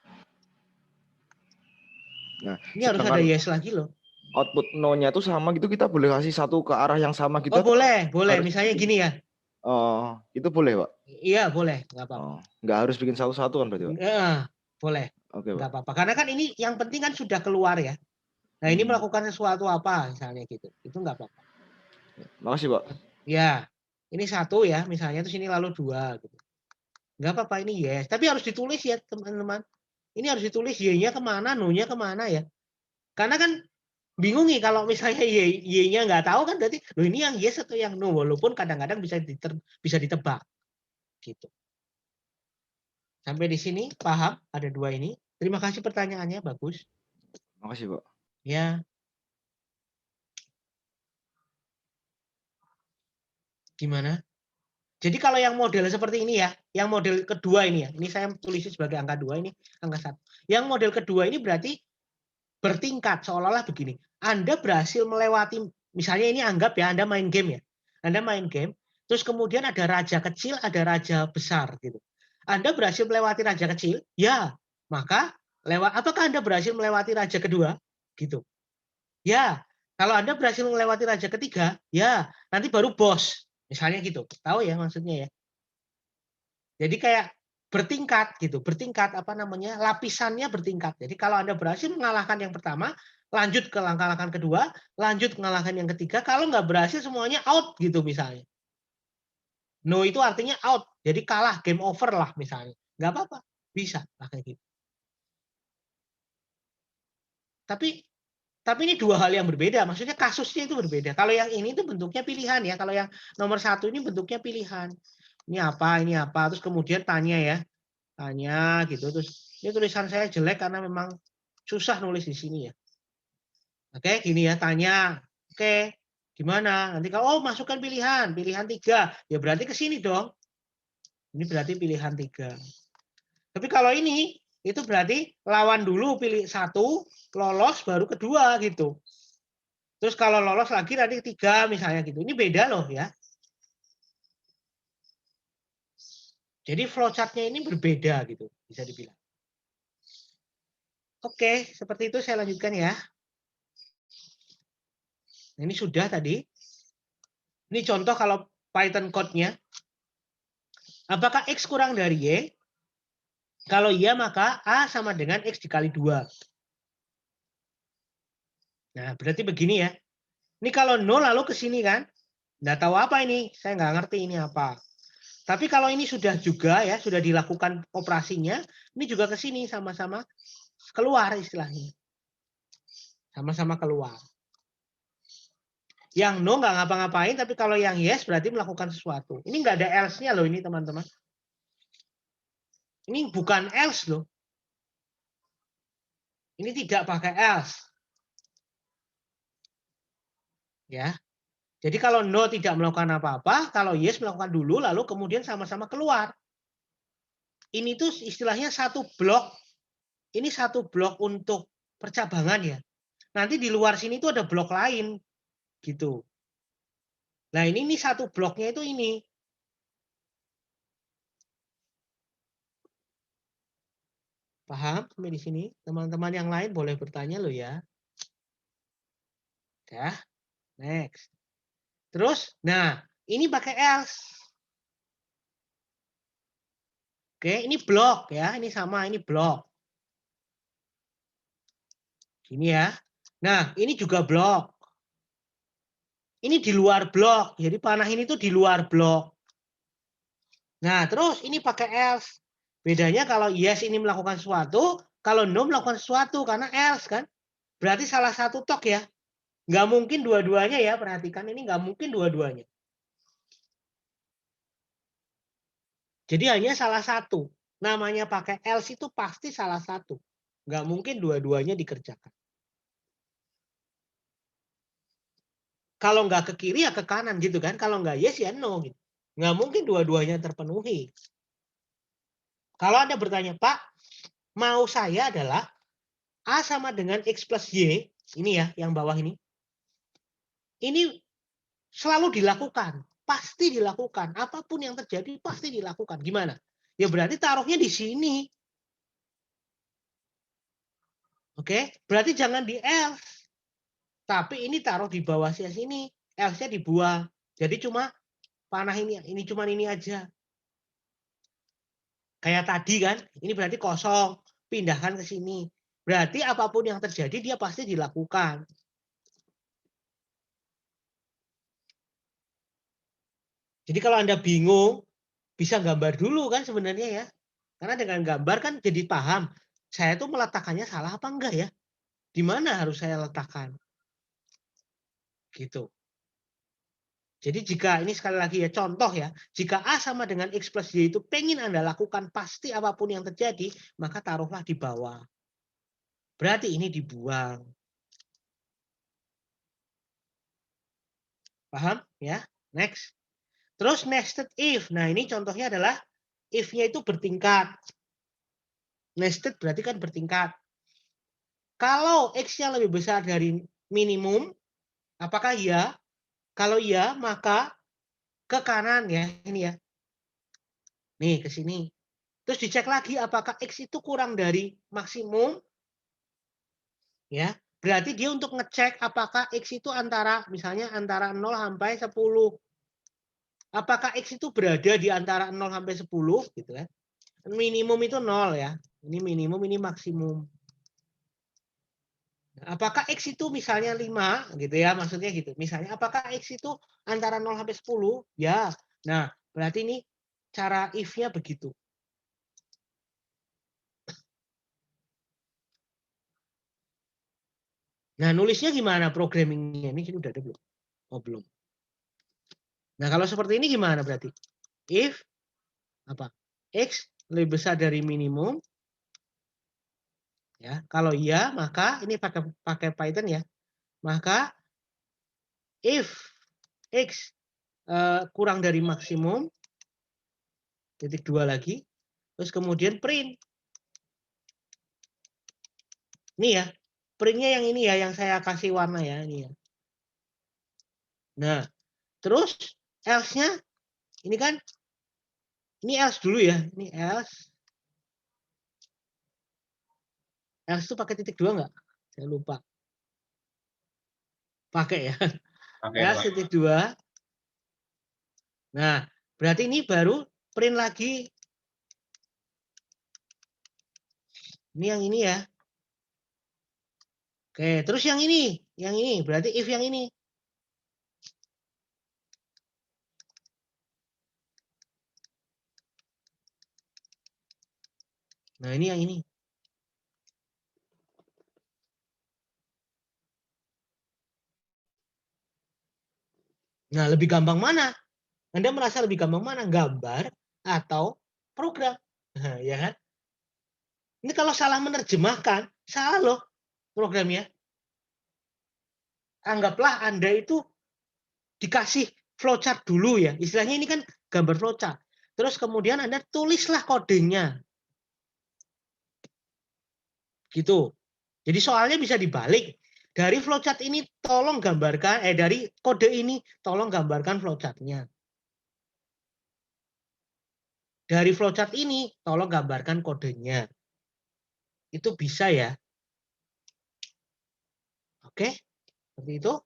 B: nah,
A: Ini harus ada
B: sedangkan
A: yes lagi loh.
B: output no-nya itu sama gitu, kita boleh kasih satu ke arah yang sama gitu
A: Oh
B: atau
A: boleh, boleh.
B: harus
A: Misalnya
B: bikin?
A: gini ya.
B: Oh, itu boleh, Pak?
A: Iya boleh, nggak apa-apa.
B: Oh, nggak harus bikin satu-satu kan berarti, Pak?
A: Boleh,
B: Oke,
A: nggak
B: Pak.
A: apa-apa. Karena kan ini yang penting kan sudah keluar ya. Nah ini
B: Hmm.
A: melakukan sesuatu apa misalnya gitu, itu nggak apa-apa.
B: Makasih, Pak.
A: Ya, ini satu ya misalnya, terus ini lalu dua gitu. Nggak apa-apa ini yes, tapi harus ditulis ya teman-teman. Ini harus ditulis y-nya kemana, no-nya kemana ya. Karena kan bingung nih kalau misalnya y-nya nggak tahu kan berarti loh ini yang yes atau yang no, walaupun kadang-kadang bisa ditebak gitu. Sampai di sini paham ada dua ini. Terima kasih pertanyaannya, bagus.
B: Makasih, Pak.
A: Ya, gimana? Jadi kalau yang model seperti ini ya, yang model kedua ini ya, ini saya tulis sebagai angka 2, ini angka 1. Yang model kedua ini berarti bertingkat, seolah-olah begini. Anda berhasil melewati, misalnya ini anggap ya Anda main game ya. Anda main game, terus kemudian ada raja kecil, ada raja besar gitu. Anda berhasil melewati raja kecil, ya, maka apakah Anda berhasil melewati raja kedua? Gitu. Ya, kalau Anda berhasil melewati raja ketiga, ya, nanti baru bos. Misalnya gitu. Tahu ya maksudnya ya? Jadi kayak bertingkat gitu, bertingkat apa namanya, lapisannya bertingkat. Jadi kalau Anda berhasil mengalahkan yang pertama, lanjut ke langkah-langkah kedua, lanjut mengalahkan yang ketiga. Kalau nggak berhasil semuanya out gitu misalnya. No itu artinya out, jadi kalah, game over lah misalnya. Nggak apa-apa, bisa lah kayak gitu. Tapi ini dua hal yang berbeda, maksudnya kasusnya itu berbeda. Kalau yang ini itu bentuknya pilihan ya, kalau yang nomor 1 ini bentuknya pilihan. Ini apa, terus kemudian tanya ya. Tanya gitu, terus ini tulisan saya jelek karena memang susah nulis di sini ya. Oke, gini ya, tanya. Oke, gimana? Nanti kalau masukkan pilihan 3, ya berarti ke sini dong. Ini berarti pilihan 3. Tapi kalau ini itu berarti lawan dulu, pilih 1, lolos baru kedua gitu. Terus kalau lolos lagi nanti 3 misalnya gitu. Ini beda loh ya. Jadi flowchart-nya ini berbeda gitu, bisa dibilang. Oke, seperti itu saya lanjutkan ya. Ini sudah tadi. Ini contoh kalau Python code-nya. Apakah X kurang dari Y? Kalau iya maka A sama dengan X dikali 2. Nah, berarti begini ya. Ini kalau 0 lalu ke sini kan. Nggak tahu apa ini. Saya nggak ngerti ini apa. Tapi kalau ini sudah juga ya, sudah dilakukan operasinya, ini juga ke sini sama-sama keluar istilahnya. Sama-sama keluar. Yang no nggak ngapa-ngapain, tapi kalau yang yes berarti melakukan sesuatu. Ini nggak ada else-nya loh ini teman-teman. Ini bukan else loh. Ini tidak pakai else. Ya. Jadi kalau no tidak melakukan apa-apa, kalau yes melakukan dulu, lalu kemudian sama-sama keluar. Ini tuh istilahnya satu blok. Ini satu blok untuk percabangan ya. Nanti di luar sini tuh ada blok lain, gitu. Nah ini satu bloknya itu ini. Paham sampai di sini? Teman-teman yang lain boleh bertanya loh ya. Ya, next. Terus, nah ini pakai else. Oke, ini blok ya, ini sama, ini blok. Gini ya. Nah, ini juga blok. Ini di luar blok. Jadi panah ini tuh di luar blok. Nah, terus ini pakai else. Bedanya kalau yes ini melakukan sesuatu, kalau no melakukan sesuatu karena else kan. Berarti salah satu tok ya. Nggak mungkin dua-duanya ya, perhatikan ini nggak mungkin dua-duanya. Jadi hanya salah satu. Namanya pakai else itu pasti salah satu. Nggak mungkin dua-duanya dikerjakan. Kalau nggak ke kiri ya ke kanan gitu kan. Kalau nggak yes ya no. Gitu. Nggak mungkin dua-duanya terpenuhi. Kalau Anda bertanya, Pak, mau saya adalah A sama dengan X plus Y. Ini ya, yang bawah ini. Ini selalu dilakukan. Pasti dilakukan. Apapun yang terjadi pasti dilakukan. Gimana? Ya berarti taruhnya di sini. Oke, berarti jangan di else. Tapi ini taruh di bawah sini, else-nya dibuang. Jadi cuma panah ini cuma ini aja. Kayak tadi kan, ini berarti kosong, pindahkan ke sini. Berarti apapun yang terjadi dia pasti dilakukan. Jadi kalau Anda bingung, bisa gambar dulu kan sebenarnya ya. Karena dengan gambar kan jadi paham, saya tuh meletakkannya salah apa enggak ya? Di mana harus saya letakkan? Gitu. Jadi jika ini sekali lagi ya contoh ya, jika A sama dengan X plus Y itu pengen Anda lakukan pasti apapun yang terjadi, maka taruhlah di bawah. Berarti ini dibuang. Paham ya? Next. Terus nested if. Nah ini contohnya adalah if-nya itu bertingkat. Nested berarti kan bertingkat. Kalau X-nya lebih besar dari minimum, apakah iya? Kalau iya, maka ke kanan ya, ini ya. Nih, ke sini. Terus dicek lagi apakah X itu kurang dari maksimum. Ya, berarti dia untuk ngecek apakah X itu misalnya antara 0 sampai 10. Apakah X itu berada di antara 0 sampai 10 gitu kan. Minimum itu 0 ya. Ini minimum, ini maksimum. Apakah X itu misalnya 5 gitu ya, maksudnya gitu. Misalnya apakah X itu antara 0 sampai 10? Ya. Nah, berarti ini cara if-nya begitu. Nah, nulisnya gimana programmingnya? Ini udah ada belum? Oh, belum. Nah, kalau seperti ini gimana berarti? If apa? X lebih besar dari minimum. Ya, kalau iya, maka ini pakai Python ya. Maka if X kurang dari maksimum, titik 2 lagi, terus kemudian print. Ini ya, printnya yang ini ya, yang saya kasih warna ya, ini ya. Nah, terus else-nya, ini kan, ini else dulu ya, ini else. Else itu pakai titik 2 nggak? Saya lupa. Pakai ya. Else titik 2. Nah, berarti ini baru print lagi. Ini yang ini ya. Oke, terus yang ini berarti if yang ini. Nah, ini yang ini. Nah, lebih gampang mana? Anda merasa lebih gampang mana? Gambar atau program? Nah, ya kan? Ini kalau salah menerjemahkan, salah loh programnya. Anggaplah Anda itu dikasih flowchart dulu ya. Istilahnya ini kan gambar flowchart. Terus kemudian Anda tulislah kodenya. Gitu. Jadi soalnya bisa dibalik. Dari flowchart ini tolong gambarkan, dari kode ini tolong gambarkan flowchartnya. Dari flowchart ini tolong gambarkan kodenya. Itu bisa ya. Oke, seperti itu.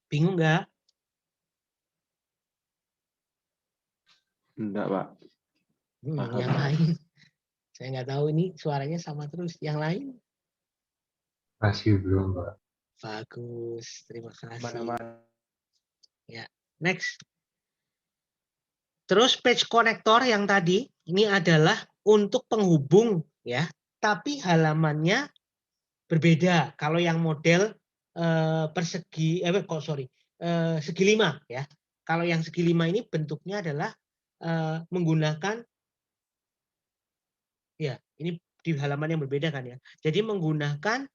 A: Bingung nggak?
C: Enggak, Pak.
A: Yang lain. Saya nggak tahu ini suaranya sama terus. Yang lain?
D: Masih belum, Pak.
A: Bagus, terima kasih.
B: Mana-mana.
A: Ya, next. Terus page connector yang tadi ini adalah untuk penghubung ya, tapi halamannya berbeda. Kalau yang model persegi, segi 5 ya. Kalau yang segi 5 ini bentuknya adalah menggunakan ya, ini di halaman yang berbeda kan ya. Jadi menggunakan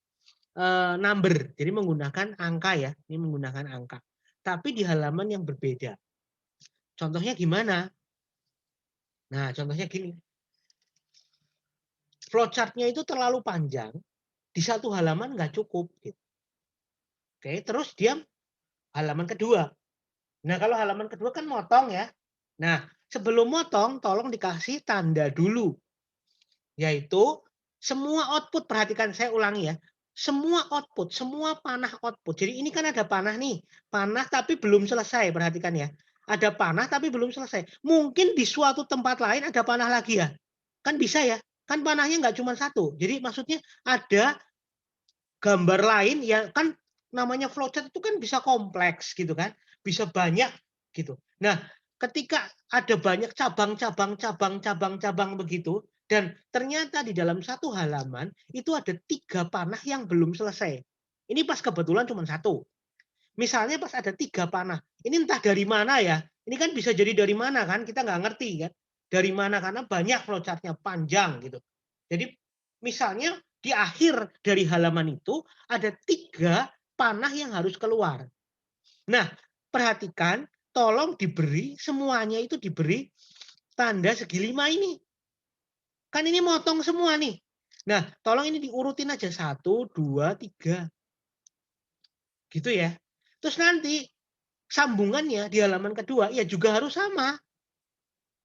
A: number, jadi menggunakan angka ya, ini menggunakan angka. Tapi di halaman yang berbeda. Contohnya gimana? Nah, contohnya gini. Flowchart-nya itu terlalu panjang, di satu halaman nggak cukup. Gitu. Oke, terus dia halaman kedua. Nah, kalau halaman kedua kan motong ya. Nah, sebelum motong, tolong dikasih tanda dulu. Yaitu semua output, perhatikan saya ulangi ya. semua output, semua panah output. Jadi ini kan ada panah nih, panah tapi belum selesai, perhatikan ya. Ada panah tapi belum selesai. Mungkin di suatu tempat lain ada panah lagi ya. Kan bisa ya, kan panahnya nggak cuma satu. Jadi maksudnya ada gambar lain ya kan namanya flowchart itu kan bisa kompleks gitu kan, bisa banyak gitu. Nah, ketika ada banyak cabang begitu, dan ternyata di dalam satu halaman itu ada 3 panah yang belum selesai. Ini pas kebetulan cuma satu. Misalnya pas ada 3 panah, ini entah dari mana ya. Ini kan bisa jadi dari mana kan, kita nggak ngerti kan. Dari mana karena banyak flowchartnya panjang gitu. Jadi misalnya di akhir dari halaman itu ada 3 panah yang harus keluar. Nah, perhatikan, tolong diberi semuanya itu diberi tanda segi 5 ini. Kan ini motong semua nih. Nah, tolong ini diurutin aja 1, 2, 3. Gitu ya. Terus nanti sambungannya di halaman kedua ya juga harus sama.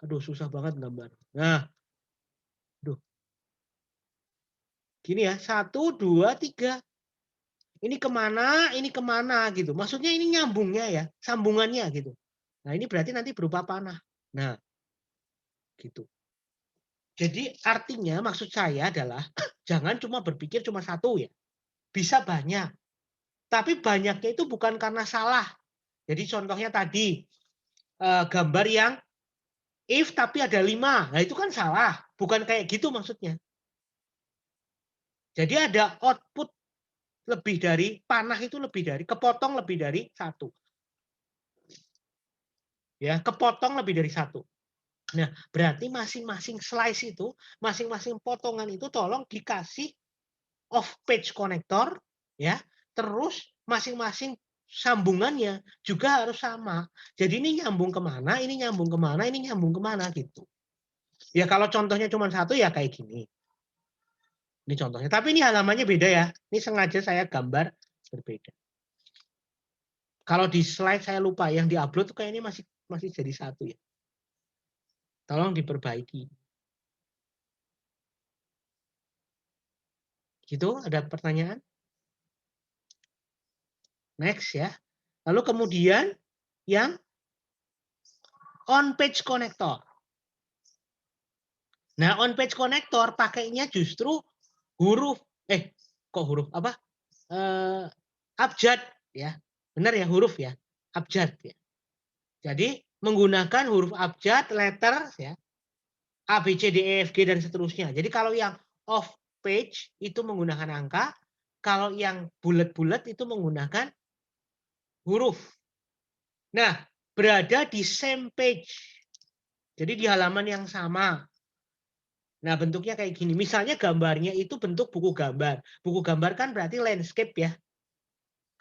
A: Aduh, susah banget gambar. Nah, aduh. Gini ya, 1, 2, 3. Ini kemana gitu. Maksudnya ini nyambungnya ya, sambungannya gitu. Nah, ini berarti nanti berupa panah. Nah, gitu. Jadi artinya maksud saya adalah jangan cuma berpikir cuma satu ya. Bisa banyak. Tapi banyaknya itu bukan karena salah. Jadi contohnya tadi gambar yang if tapi ada 5. Nah, itu kan salah. Bukan kayak gitu maksudnya. Jadi ada output lebih dari panah itu lebih dari kepotong lebih dari 1. Ya, kepotong lebih dari 1. Nah, berarti masing-masing slice itu, masing-masing potongan itu tolong dikasih off page connector ya. Terus masing-masing sambungannya juga harus sama. Jadi ini nyambung kemana, ini nyambung kemana, ini nyambung kemana gitu. Ya kalau contohnya cuma satu ya kayak gini. Ini contohnya. Tapi ini halamannya beda ya. Ini sengaja saya gambar berbeda. Kalau di slide saya lupa yang diupload tuh kayaknya masih jadi satu ya. Tolong diperbaiki. Gitu, ada pertanyaan? Next ya. Lalu kemudian yang on page connector. Nah, on page connector pakainya justru huruf kok huruf apa? Abjad ya. Benar ya huruf ya. Abjad ya. Jadi menggunakan huruf abjad, letter ya. A, B, C, D, E, F, G dan seterusnya. Jadi kalau yang off page itu menggunakan angka, kalau yang bulat-bulat itu menggunakan huruf. Nah, berada di same page. Jadi di halaman yang sama. Nah, bentuknya kayak gini. Misalnya gambarnya itu bentuk buku gambar. Buku gambar kan berarti landscape ya.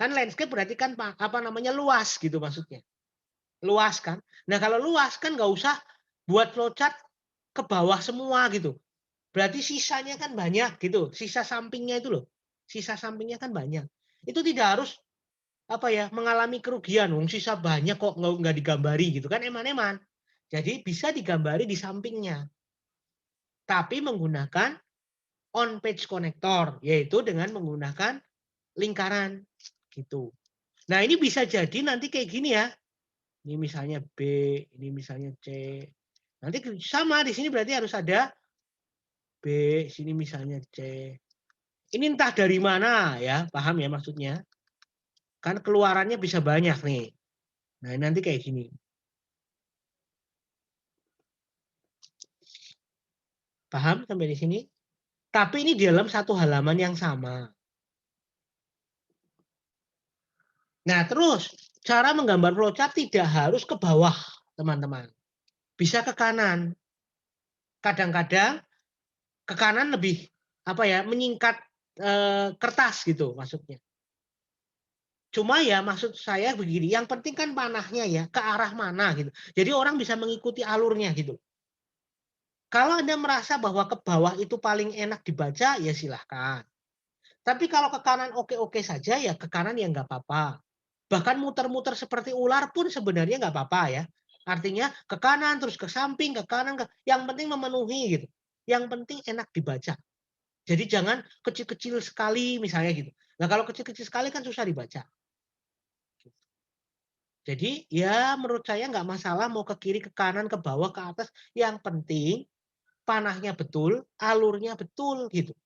A: Kan landscape berarti kan apa namanya luas gitu maksudnya. Luas kan. Nah, kalau luas kan nggak usah buat flowchart ke bawah semua gitu. Berarti sisanya kan banyak gitu. Sisa sampingnya itu loh. Sisa sampingnya kan banyak. Itu tidak harus apa ya mengalami kerugian. Sisa banyak kok nggak digambari gitu kan eman-eman. Jadi bisa digambari di sampingnya. Tapi menggunakan on page connector, yaitu dengan menggunakan lingkaran gitu. Nah, ini bisa jadi nanti kayak gini ya. Ini misalnya B, ini misalnya C. Nanti sama di sini berarti harus ada B, sini misalnya C. Ini entah dari mana ya, paham ya maksudnya? Kan keluarannya bisa banyak nih. Nah, nanti kayak gini. Paham sampai di sini? Tapi ini di dalam satu halaman yang sama. Nah, terus cara menggambar flowchart tidak harus ke bawah, teman-teman. Bisa ke kanan. Kadang-kadang ke kanan lebih apa ya, menyingkat kertas gitu maksudnya. Cuma ya maksud saya begini, yang penting kan panahnya ya ke arah mana gitu. Jadi orang bisa mengikuti alurnya gitu. Kalau Anda merasa bahwa ke bawah itu paling enak dibaca, ya silahkan. Tapi kalau ke kanan oke-oke saja, ya ke kanan ya nggak apa-apa. Bahkan muter-muter seperti ular pun sebenarnya nggak apa-apa ya. Artinya ke kanan, terus ke samping, ke kanan, yang penting memenuhi gitu. Yang penting enak dibaca. Jadi jangan kecil-kecil sekali misalnya gitu. Nah kalau kecil-kecil sekali kan susah dibaca. Jadi ya menurut saya nggak masalah mau ke kiri, ke kanan, ke bawah, ke atas. Yang penting panahnya betul, alurnya betul gitu.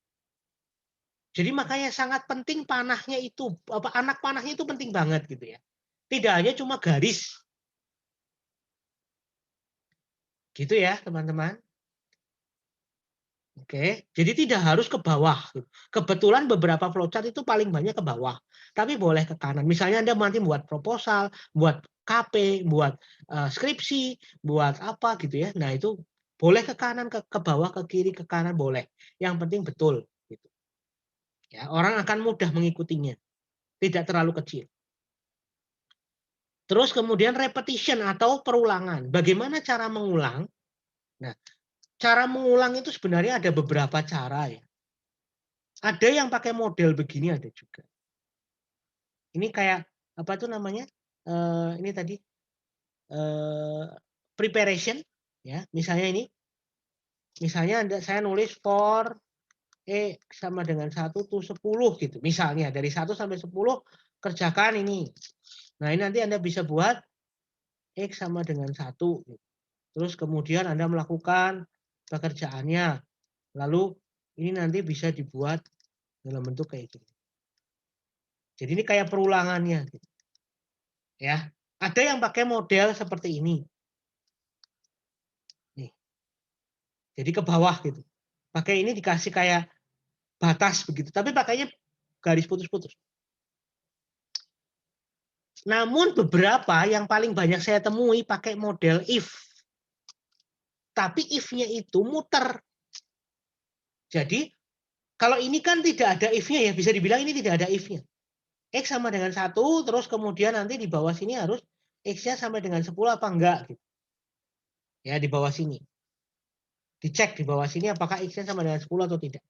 A: Jadi makanya sangat penting panahnya itu, anak panahnya itu penting banget gitu ya. Tidak hanya cuma garis. Gitu ya teman-teman. Oke, jadi tidak harus ke bawah. Kebetulan beberapa flowchart itu paling banyak ke bawah, tapi boleh ke kanan. Misalnya Anda nanti buat proposal, buat KP, buat skripsi, buat apa gitu ya. Nah itu boleh ke kanan, ke bawah, ke kiri, ke kanan boleh. Yang penting betul. Gitu. Ya, orang akan mudah mengikutinya, tidak terlalu kecil. Terus kemudian repetition atau perulangan. Bagaimana cara mengulang? Nah, cara mengulang itu sebenarnya ada beberapa cara ya. Ada yang pakai model begini ada juga. Ini kayak apa tuh namanya? Ini tadi preparation ya. Misalnya ini. Misalnya saya nulis for E sama dengan 1 to 10 gitu. Misalnya dari 1 sampai 10 kerjakan ini. Nah, ini nanti Anda bisa buat X sama dengan 1 gitu. Terus kemudian Anda melakukan pekerjaannya. Lalu ini nanti bisa dibuat dalam bentuk kayak gini. Jadi ini kayak perulangannya gitu. Ya. Ada yang pakai model seperti ini. Nih. Jadi ke bawah gitu. Pakai ini dikasih kayak batas begitu, tapi pakainya garis putus-putus. Namun beberapa yang paling banyak saya temui pakai model if. Tapi if-nya itu muter. Jadi kalau ini kan tidak ada if-nya ya, bisa dibilang ini tidak ada if-nya. X sama dengan 1, terus kemudian nanti di bawah sini harus X-nya sama dengan 10 apa enggak. Gitu. Ya di bawah sini. Dicek di bawah sini apakah X-nya sama dengan 10 atau tidak.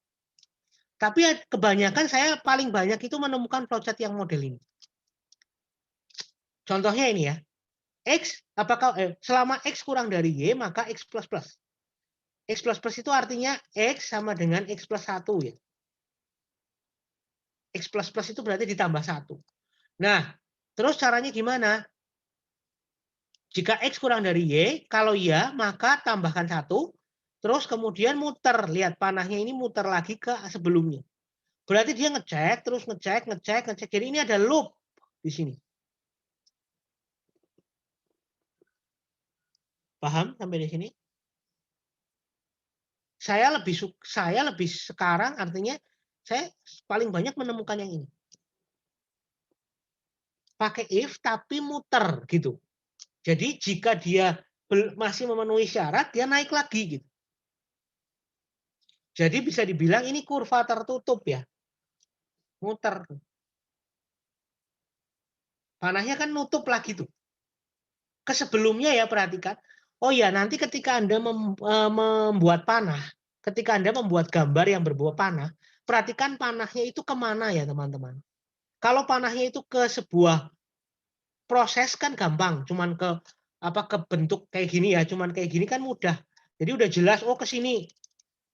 A: Tapi kebanyakan saya paling banyak itu menemukan flowchart yang model ini. Contohnya ini ya. X apakah selama X kurang dari Y maka X plus plus. X plus plus itu artinya X sama dengan X plus 1 ya. X plus plus itu berarti ditambah 1. Nah, terus caranya gimana? Jika X kurang dari Y, kalau ya maka tambahkan 1, terus kemudian muter. Lihat panahnya ini muter lagi ke sebelumnya. Berarti dia ngecek, terus ngecek. Jadi ini ada loop di sini. Paham sampai di sini? Saya lebih sekarang artinya saya paling banyak menemukan yang ini. Pakai if tapi muter gitu. Jadi jika dia masih memenuhi syarat, dia naik lagi gitu. Jadi bisa dibilang ini kurva tertutup ya. Muter. Panahnya kan nutup lagi tuh. Ke sebelumnya ya perhatikan. Oh ya, nanti ketika Anda membuat panah, ketika Anda membuat gambar yang berbuah panah, perhatikan panahnya itu kemana ya teman-teman. Kalau panahnya itu ke sebuah proses kan gampang, cuman ke bentuk kayak gini ya, cuman kayak gini kan mudah. Jadi udah jelas oh ke sini.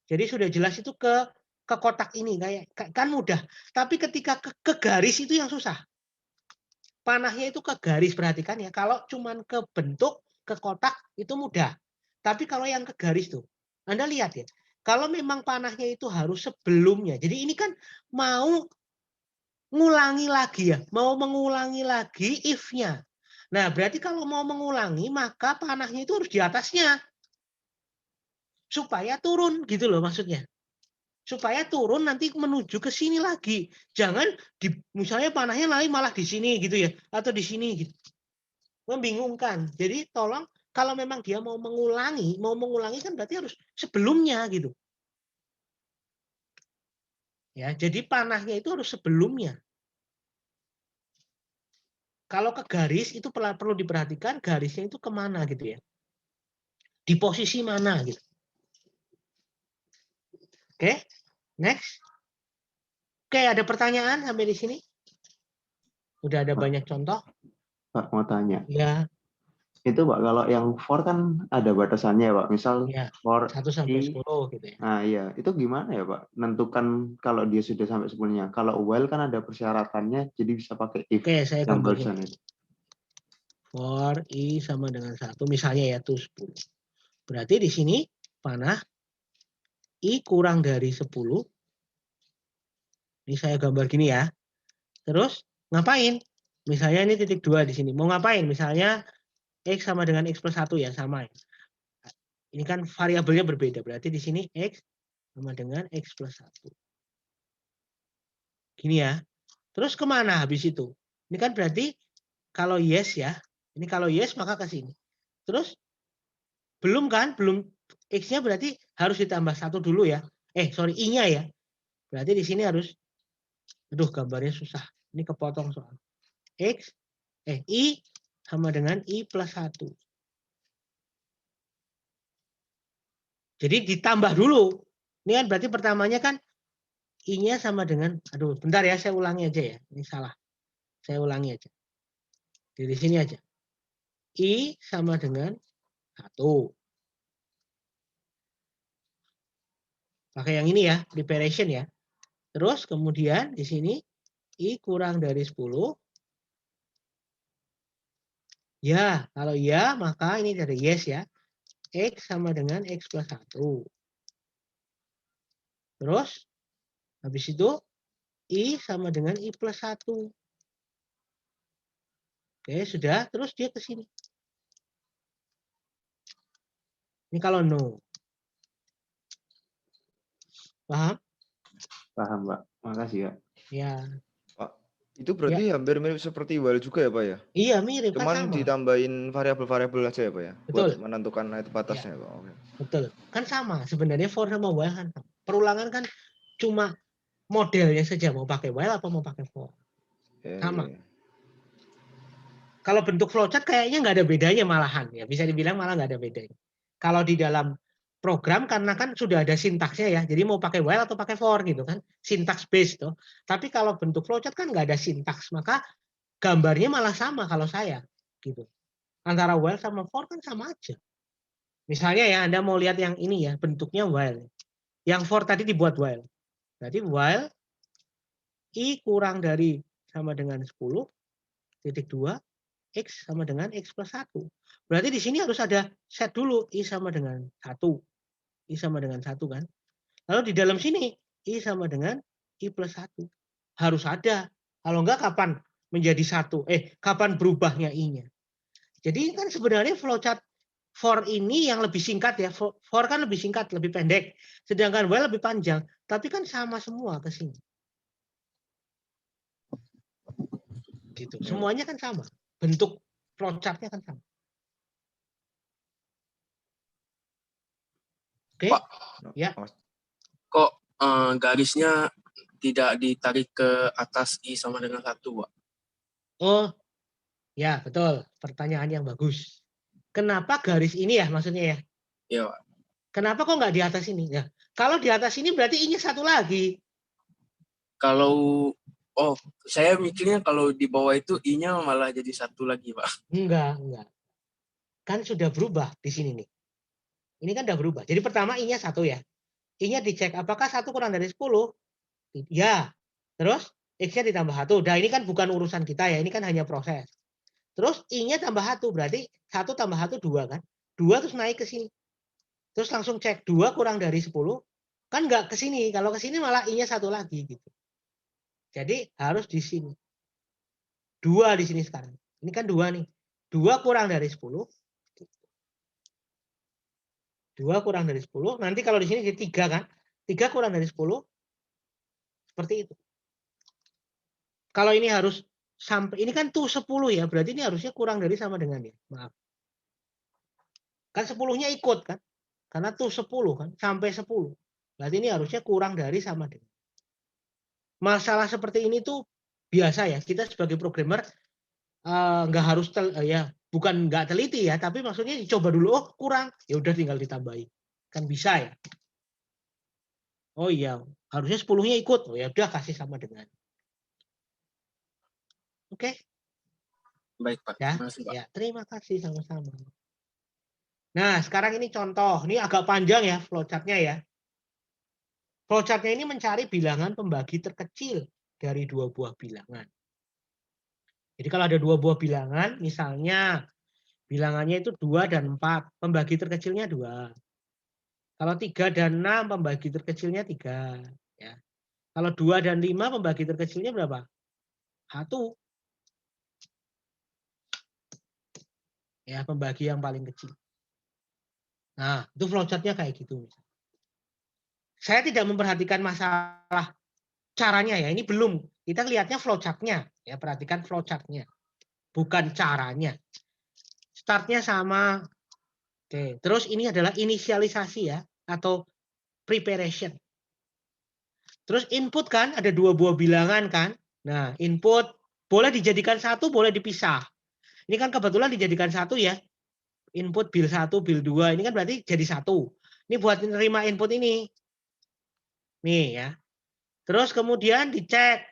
A: Jadi sudah jelas itu ke kotak ini kayak kan mudah. Tapi ketika ke garis itu yang susah. Panahnya itu ke garis perhatikan ya. Kalau cuman ke bentuk, ke kotak itu mudah. Tapi kalau yang ke garis tuh, Anda lihat ya. Kalau memang panahnya itu harus sebelumnya. Jadi ini kan mau ngulangi lagi ya, mau mengulangi lagi if-nya. Nah, berarti kalau mau mengulangi maka panahnya itu harus di atasnya. Supaya turun gitu loh maksudnya. Supaya turun nanti menuju ke sini lagi. Jangan misalnya panahnya nanti malah di sini gitu ya atau di sini gitu. Membingungkan. Jadi tolong kalau memang dia mau mengulangi kan berarti harus sebelumnya gitu. Ya, jadi panahnya itu harus sebelumnya. Kalau ke garis itu perlu diperhatikan garisnya itu kemana gitu ya. Di posisi mana gitu. Oke, next. Oke, ada pertanyaan sampai di sini? Udah ada banyak contoh?
C: Pak mau tanya.
A: Ya.
C: Itu Pak, kalau yang for kan ada batasannya Pak. Misal
A: Ya,
C: for
A: 1 sampai
C: i,
A: 10 gitu ya.
C: nah iya, itu gimana ya Pak? Menentukan kalau dia sudah sampai 10-nya. Kalau while kan ada persyaratannya, jadi bisa pakai if
A: Oke, saya gambar
C: example
A: gini.
C: itu.
A: For i sama dengan 1, misalnya ya to 10. Berarti di sini panah i kurang dari 10. Ini saya gambar gini ya. Terus ngapain? Misalnya ini titik 2 di sini. Mau ngapain? Misalnya X sama dengan X plus 1 ya, sama ya. Ini kan variabelnya berbeda. Berarti di sini X sama dengan X plus 1. Gini ya. Terus kemana habis itu? Ini kan berarti kalau yes ya. Ini kalau yes maka ke sini. Terus belum kan? Belum X-nya berarti harus ditambah 1 dulu ya. Sorry, I-nya ya. Berarti di sini harus, aduh gambarnya susah. Ini kepotong soal. I sama dengan I plus 1. Jadi ditambah dulu. Ini kan berarti pertamanya kan I-nya sama dengan, aduh bentar ya saya ulangi aja ya. Ini salah. Saya ulangi aja. Di sini aja. I sama dengan 1. Pakai yang ini ya, preparation ya. Terus kemudian di sini I kurang dari 10. Ya, kalau ya maka ini dari yes ya. X sama dengan X plus 1. Terus habis itu I sama dengan I plus 1. Oke, sudah. Terus dia ke sini. Ini kalau no. Paham?
C: Paham Pak. Makasih ya.
A: Ya.
B: Pak, itu berarti hampir mirip seperti while juga ya Pak ya?
A: Iya, mirip kan
B: Cuman
A: sama.
B: ditambahin variabel-variabel aja ya Pak ya? Buat
A: Betul.
B: menentukan itu batasnya Pak. Oke.
A: Betul. Kan sama. Sebenarnya for sama while kan sama. Perulangan kan cuma modelnya saja. Mau pakai while apa mau pakai for. Sama.
B: Iya.
A: Kalau bentuk flowchart kayaknya nggak ada bedanya malahan. Ya, bisa dibilang malah nggak ada bedanya. Kalau di dalam program karena kan sudah ada sintaksnya ya. Jadi mau pakai while atau pakai for gitu kan. Sintaks based tuh. Tapi kalau bentuk flowchart kan nggak ada sintaks. Maka gambarnya malah sama kalau saya. Gitu. Antara while sama for kan sama aja. Misalnya ya Anda mau lihat yang ini ya. Bentuknya while. Yang for tadi dibuat while. Jadi while I kurang dari sama dengan 10. Titik 2. X sama dengan X plus 1. Berarti di sini harus ada set dulu. I sama dengan 1. I sama dengan 1 kan. Lalu di dalam sini I sama dengan I plus 1. Harus ada. Kalau enggak kapan menjadi 1? Kapan berubahnya I-nya? Jadi kan sebenarnya flowchart for ini yang lebih singkat ya. For kan lebih singkat, lebih pendek. Sedangkan while lebih panjang. Tapi kan sama semua ke sini. Gitu. Semuanya kan sama. Bentuk flowchart-nya kan sama. Oke?
E: Pak,
A: Ya.
E: kok garisnya tidak ditarik ke atas I sama dengan 1, Pak?
A: Oh, ya betul. Pertanyaan yang bagus. Kenapa garis ini ya maksudnya ya?
E: Iya, Pak.
A: Kenapa kok nggak di atas ini? Ya, kalau di atas ini berarti I-nya 1 lagi.
E: Kalau saya mikirnya kalau di bawah itu I-nya malah jadi 1 lagi, Pak.
A: Enggak. Kan sudah berubah di sini nih. Ini kan udah berubah. Jadi pertama I-nya 1 ya. I-nya dicek apakah 1 kurang dari 10? Ya. Terus X-nya ditambah 1. Nah, ini kan bukan urusan kita ya. Ini kan hanya proses. Terus I-nya tambah 1. Berarti 1 tambah 1 2 kan. 2 terus naik ke sini. Terus langsung cek 2 kurang dari 10. Kan nggak ke sini. Kalau ke sini malah I-nya 1 lagi gitu. Jadi harus di sini. 2 di sini sekarang. Ini kan 2 nih. 2 kurang dari 10. 2 kurang dari 10. Nanti kalau di sini jadi 3 kan. 3 kurang dari 10. Seperti itu. Kalau ini harus sampai, ini kan tuh 10 ya. Berarti ini harusnya kurang dari sama dengan ya. Maaf. Kan 10-nya ikut kan. Karena tuh 10 kan. Sampai 10. Berarti ini harusnya kurang dari sama dengan. Masalah seperti ini tuh biasa ya. Kita sebagai programmer nggak harus bukan nggak teliti ya, tapi maksudnya dicoba dulu. Oh kurang, ya udah tinggal ditambahin. Kan bisa ya. Oh iya, harusnya 10-nya ikut. Oh ya udah kasih sama dengan. Oke.
E: Baik, Pak.
A: Ya,
E: Terima kasih, Pak.
A: ya, terima kasih sama-sama. Nah, sekarang ini contoh, ini agak panjang ya flowchart-nya ya. Flowchart-nya ini mencari bilangan pembagi terkecil dari dua buah bilangan. Jadi kalau ada dua buah bilangan, misalnya bilangannya itu 2 dan 4, pembagi terkecilnya 2. Kalau 3 dan 6, pembagi terkecilnya 3. Ya. Kalau 2 dan 5, pembagi terkecilnya berapa? 1. Ya, pembagi yang paling kecil. Nah, itu flowchart-nya kayak gitu. Saya tidak memperhatikan masalah caranya ya, ini belum. Kita lihatnya flowchart-nya. Ya, perhatikan flowchart-nya. Bukan caranya. Startnya sama. Oke, terus ini adalah inisialisasi ya, atau preparation. Terus input kan, ada dua buah bilangan kan. Nah, input boleh dijadikan satu, boleh dipisah. Ini kan kebetulan dijadikan satu ya. Input bil 1, bil 2. Ini kan berarti jadi satu. Ini buat menerima input ini. Nih ya. Terus kemudian dicek.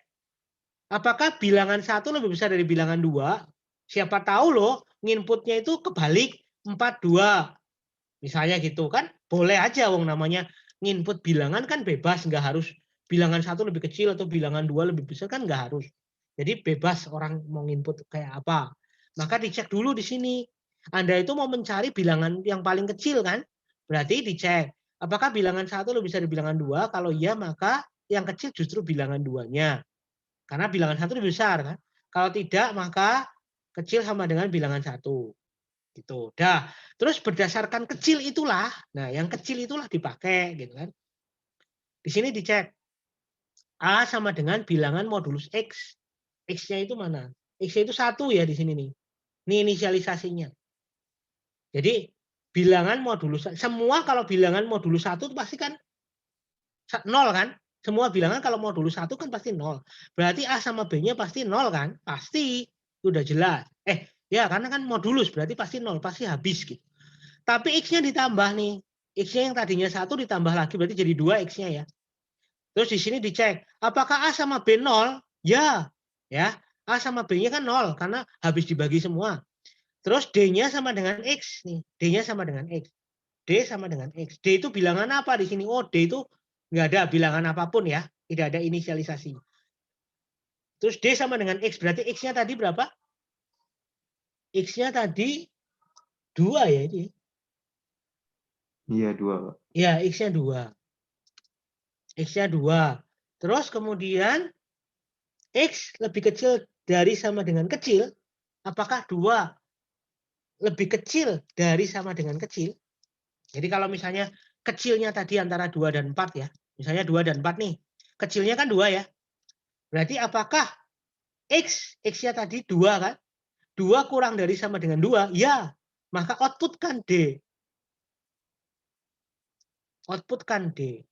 A: Apakah bilangan 1 lebih besar dari bilangan 2? Siapa tahu loh, inputnya itu kebalik 4, 2. Misalnya gitu kan. Boleh aja wong namanya nginput bilangan kan bebas. Nggak harus bilangan 1 lebih kecil atau bilangan 2 lebih besar kan nggak harus. Jadi bebas orang mau nginput kayak apa. Maka dicek dulu di sini. Anda itu mau mencari bilangan yang paling kecil kan? Berarti dicek. Apakah bilangan 1 lebih besar dari bilangan 2? Kalau iya maka yang kecil justru bilangan 2-nya. Karena bilangan 1 lebih besar kan. Kalau tidak maka kecil sama dengan bilangan 1. Gitu. Dah. Terus berdasarkan kecil itulah, nah yang kecil itulah dipakai gitu kan. Di sini dicek. A sama dengan bilangan modulus X. X-nya itu mana? X-nya itu 1 ya di sini nih. Ini inisialisasinya. Jadi bilangan modulus, semua kalau bilangan modulus 1 itu pasti kan 0 kan? Semua bilangan kalau modulus 1 kan pasti 0. Berarti A sama B-nya pasti 0 kan? Pasti. Itu udah jelas. Ya karena kan modulus berarti pasti 0, pasti habis gitu. Tapi X-nya ditambah nih. X-nya yang tadinya 1 ditambah lagi berarti jadi 2 X-nya ya. Terus di sini dicek, apakah A sama B 0? Ya. Ya. A sama B-nya kan 0 karena habis dibagi semua. Terus D-nya sama dengan X nih. D-nya sama dengan X. D sama dengan X. D itu bilangan apa di sini? Oh, D itu nggak ada bilangan apapun ya. Tidak ada inisialisasi. Terus D sama dengan X. Berarti X-nya tadi berapa? X-nya tadi 2 ya ini.
C: Iya, 2, Pak.
A: Ya, X-nya 2. X-nya 2. Terus kemudian X lebih kecil dari sama dengan kecil. Apakah 2 lebih kecil dari sama dengan kecil? Jadi kalau misalnya kecilnya tadi antara 2 dan 4 ya. Misalnya 2 dan 4 nih. Kecilnya kan 2 ya. Berarti apakah X-nya tadi 2 kan? 2 kurang dari sama dengan 2? Ya. Maka output kan D. Output kan D.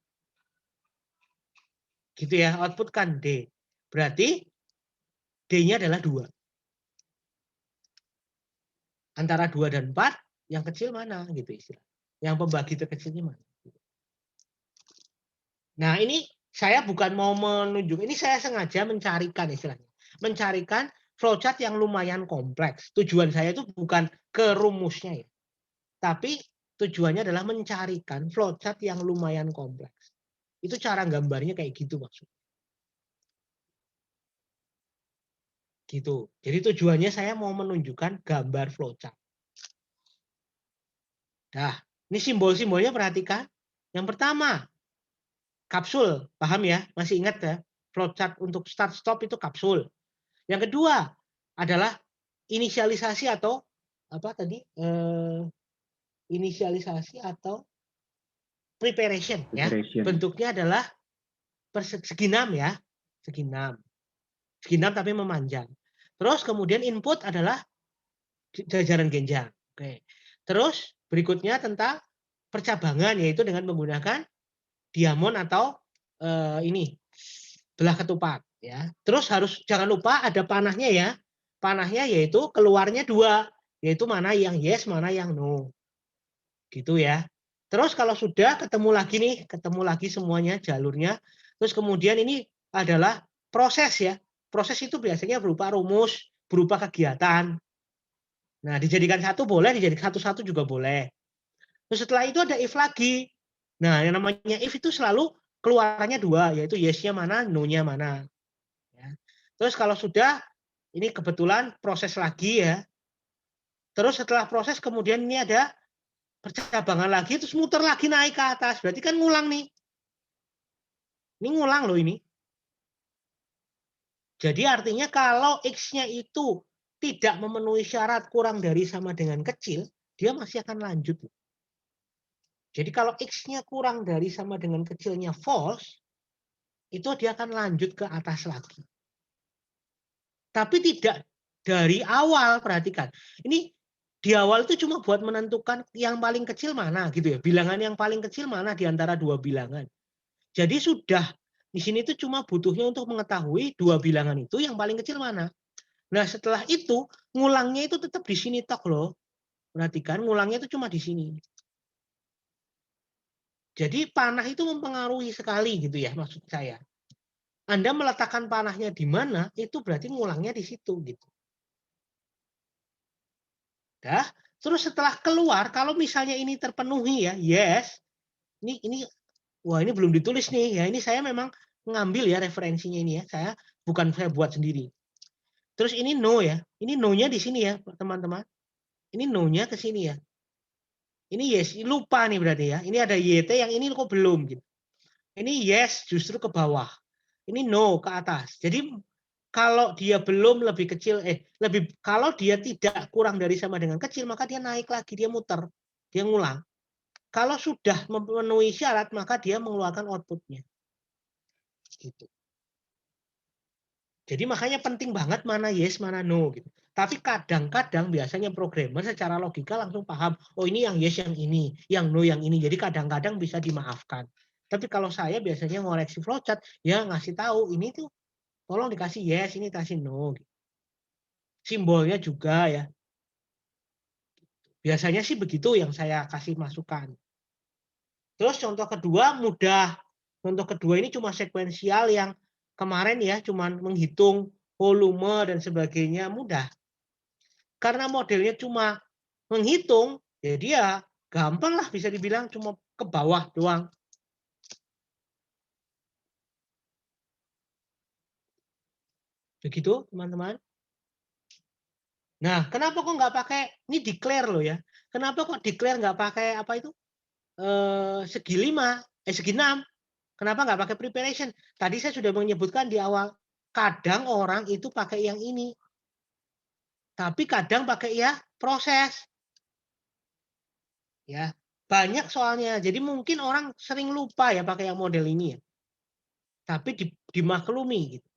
A: Gitu ya, output kan D. Berarti D-nya adalah 2. Antara 2 dan 4, yang kecil mana gitu istilah. Yang pembagi terkecilnya mana. Nah, ini saya bukan mau menunjuk, ini saya sengaja mencarikan istilahnya. Mencarikan flowchart yang lumayan kompleks. Tujuan saya itu bukan ke rumusnya ya. Tapi tujuannya adalah mencarikan flowchart yang lumayan kompleks. Itu cara gambarnya kayak gitu maksudnya. Gitu. Jadi tujuannya saya mau menunjukkan gambar flowchart. Nah, ini simbol-simbolnya perhatikan. Yang pertama, kapsul. Paham ya? Masih ingat ya? Flowchart untuk start stop itu kapsul. Yang kedua adalah inisialisasi atau apa tadi? Inisialisasi atau preparation ya. Bentuknya adalah segi 6 ya. Segi 6. Segi 6 tapi memanjang. Terus kemudian input adalah jajaran genjang. Oke. Terus berikutnya tentang percabangan yaitu dengan menggunakan diamond atau ini belah ketupat ya. Terus harus jangan lupa ada panahnya ya. Panahnya yaitu keluarnya 2, yaitu mana yang yes, mana yang no. Gitu ya. Terus kalau sudah ketemu lagi nih, ketemu lagi semuanya jalurnya. Terus kemudian ini adalah proses ya. Proses itu biasanya berupa rumus, berupa kegiatan. Nah, dijadikan satu boleh, dijadikan satu-satu juga boleh. Terus setelah itu ada if lagi. Nah, yang namanya if itu selalu keluarannya dua, yaitu yes-nya mana, no-nya mana. Ya. Terus kalau sudah, ini kebetulan proses lagi ya. Terus setelah proses kemudian ini ada percabangan lagi, terus muter lagi naik ke atas. Berarti kan ngulang nih. Ini ngulang loh ini. Jadi artinya kalau X-nya itu tidak memenuhi syarat kurang dari sama dengan kecil, dia masih akan lanjut. Jadi kalau X-nya kurang dari sama dengan kecilnya false, itu dia akan lanjut ke atas lagi. Tapi tidak dari awal, perhatikan. Ini di awal itu cuma buat menentukan yang paling kecil mana gitu ya. Bilangan yang paling kecil mana di antara dua bilangan. Jadi sudah di sini itu cuma butuhnya untuk mengetahui dua bilangan itu yang paling kecil mana. Nah, setelah itu ngulangnya itu tetap di sini tok loh. Perhatikan, ngulangnya itu cuma di sini. Jadi panah itu mempengaruhi sekali gitu ya maksud saya. Anda meletakkan panahnya di mana, itu berarti ngulangnya di situ gitu. Dah, terus setelah keluar, kalau misalnya ini terpenuhi ya, yes. Ini wah ini belum ditulis nih ya. Ini saya memang mengambil ya referensinya ini ya. Saya buat sendiri. Terus ini no ya. Ini no-nya di sini ya, teman-teman. Ini no-nya ke sini ya. Ini yes, lupa nih berarti ya. Ini ada YT yang ini kok belum gitu. Ini yes justru ke bawah. Ini no ke atas. Jadi kalau dia belum lebih kecil, kalau dia tidak kurang dari sama dengan kecil, maka dia naik lagi, dia muter, dia ngulang. Kalau sudah memenuhi syarat, maka dia mengeluarkan outputnya. Gitu. Jadi makanya penting banget mana yes, mana no. Gitu. Tapi kadang-kadang biasanya programmer secara logika langsung paham, oh ini yang yes yang ini, yang no yang ini. Jadi kadang-kadang bisa dimaafkan. Tapi kalau saya biasanya ngoreksi flowchart, ya ngasih tahu ini tuh tolong dikasih yes, ini kasih no. Simbolnya juga ya. Biasanya sih begitu yang saya kasih masukan. Terus contoh kedua mudah. Contoh kedua ini cuma sekuensial yang kemarin ya cuma menghitung volume dan sebagainya mudah. Karena modelnya cuma menghitung, jadi ya gampang lah bisa dibilang cuma ke bawah doang. Begitu teman-teman. Nah, kenapa kok nggak pakai, ini declare loh ya. Kenapa kok declare nggak pakai apa itu? Segi 5, segi 6. Kenapa nggak pakai preparation? Tadi saya sudah menyebutkan di awal. Kadang orang itu pakai yang ini. Tapi kadang pakai ya proses. Ya, banyak soalnya. Jadi mungkin orang sering lupa ya pakai yang model ini ya. Tapi dimaklumi gitu.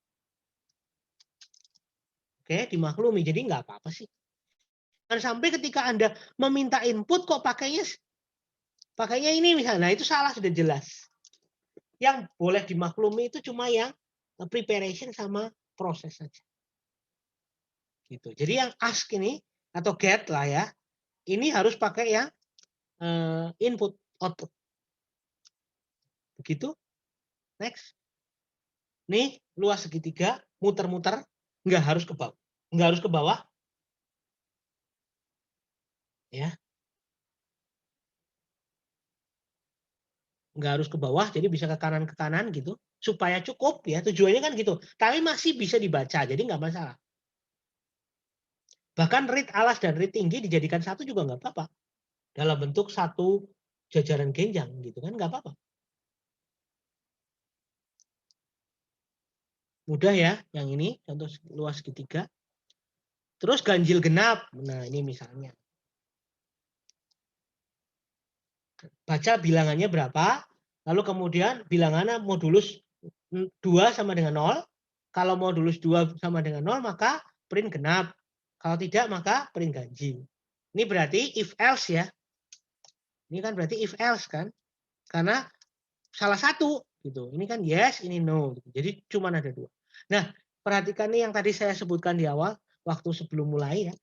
A: Oke, dimaklumi. Jadi nggak apa-apa sih. Dan sampai ketika Anda meminta input kok pakainya ini misalnya, nah itu salah sudah jelas. Yang boleh dimaklumi itu cuma yang preparation sama proses saja. Gitu. Jadi yang ask ini atau get lah ya, ini harus pakai yang input output. Begitu. Next. Nih luas segitiga, muter-muter, nggak harus ke bawah, nggak harus ke bawah, ya. Nggak harus ke bawah, jadi bisa ke kanan gitu, supaya cukup ya. Tujuannya kan gitu. Tapi masih bisa dibaca, jadi nggak masalah. Bahkan read alas dan read tinggi dijadikan satu juga nggak apa-apa. Dalam bentuk satu jajaran genjang gitu kan nggak apa-apa. Mudah ya, yang ini contoh luas segitiga. Terus ganjil genap. Nah, ini misalnya. Baca bilangannya berapa, lalu kemudian bilangannya modulus 2 sama dengan 0. Kalau modulus 2 sama dengan 0, maka print genap. Kalau tidak, maka print ganjil. Ini berarti if else ya. Ini kan berarti if else kan. Karena salah satu gitu. Ini kan yes, ini no. Jadi cuma ada 2. Nah, perhatikan nih yang tadi saya sebutkan di awal waktu sebelum mulai ya.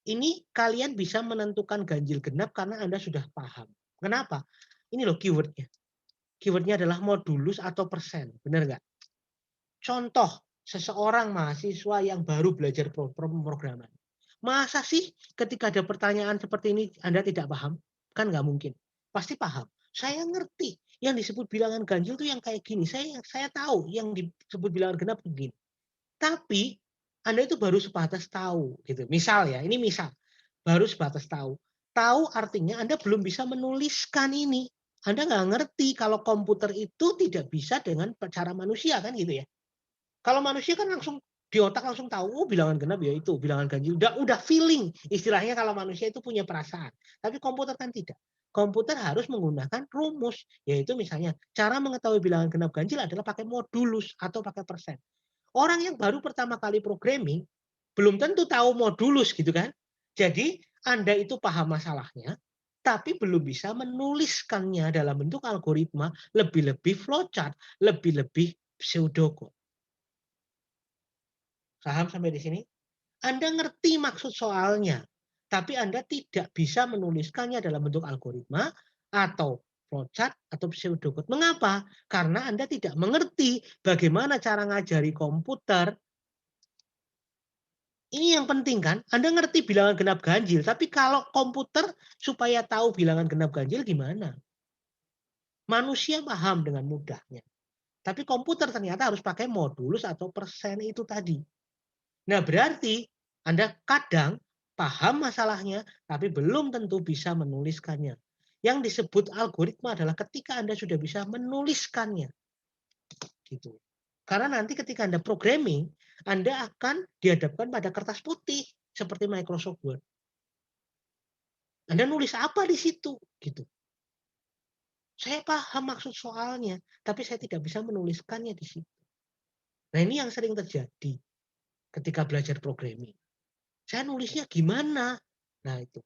A: Ini kalian bisa menentukan ganjil genap karena Anda sudah paham. Kenapa? Ini loh keywordnya. Keywordnya adalah modulus atau persen. Benar nggak? Contoh, seseorang mahasiswa yang baru belajar pemrograman. Masa sih ketika ada pertanyaan seperti ini Anda tidak paham? Kan nggak mungkin. Pasti paham. Saya ngerti yang disebut bilangan ganjil itu yang kayak gini. Saya tahu yang disebut bilangan genap begini. Tapi Anda itu baru sebatas tahu gitu. Misal ya, ini misal. Baru sebatas tahu. Tahu artinya Anda belum bisa menuliskan ini. Anda nggak ngerti kalau komputer itu tidak bisa dengan cara manusia kan gitu ya. Kalau manusia kan langsung di otak langsung tahu, oh bilangan genap ya itu, bilangan ganjil. Udah feeling. Istilahnya kalau manusia itu punya perasaan. Tapi komputer kan tidak. Komputer harus menggunakan rumus. Yaitu misalnya, cara mengetahui bilangan genap ganjil adalah pakai modulus atau pakai persen. Orang yang baru pertama kali programming, belum tentu tahu modulus gitu kan. Jadi Anda itu paham masalahnya, tapi belum bisa menuliskannya dalam bentuk algoritma, lebih-lebih flowchart, lebih-lebih pseudocode. Paham sampai di sini? Anda ngerti maksud soalnya, tapi Anda tidak bisa menuliskannya dalam bentuk algoritma atau flowchart atau pseudocode. Mengapa? Karena Anda tidak mengerti bagaimana cara ngajari komputer. Ini yang penting kan? Anda ngerti bilangan genap ganjil, tapi kalau komputer supaya tahu bilangan genap ganjil gimana? Manusia paham dengan mudahnya. Tapi komputer ternyata harus pakai modulus atau persen itu tadi. Nah, berarti Anda kadang paham masalahnya, tapi belum tentu bisa menuliskannya. Yang disebut algoritma adalah ketika Anda sudah bisa menuliskannya. Gitu. Karena nanti ketika Anda programming, Anda akan dihadapkan pada kertas putih seperti Microsoft Word. Anda nulis apa di situ? Gitu. Saya paham maksud soalnya, tapi saya tidak bisa menuliskannya di situ. Nah, ini yang sering terjadi ketika belajar programming. Saya nulisnya gimana? Nah, itu.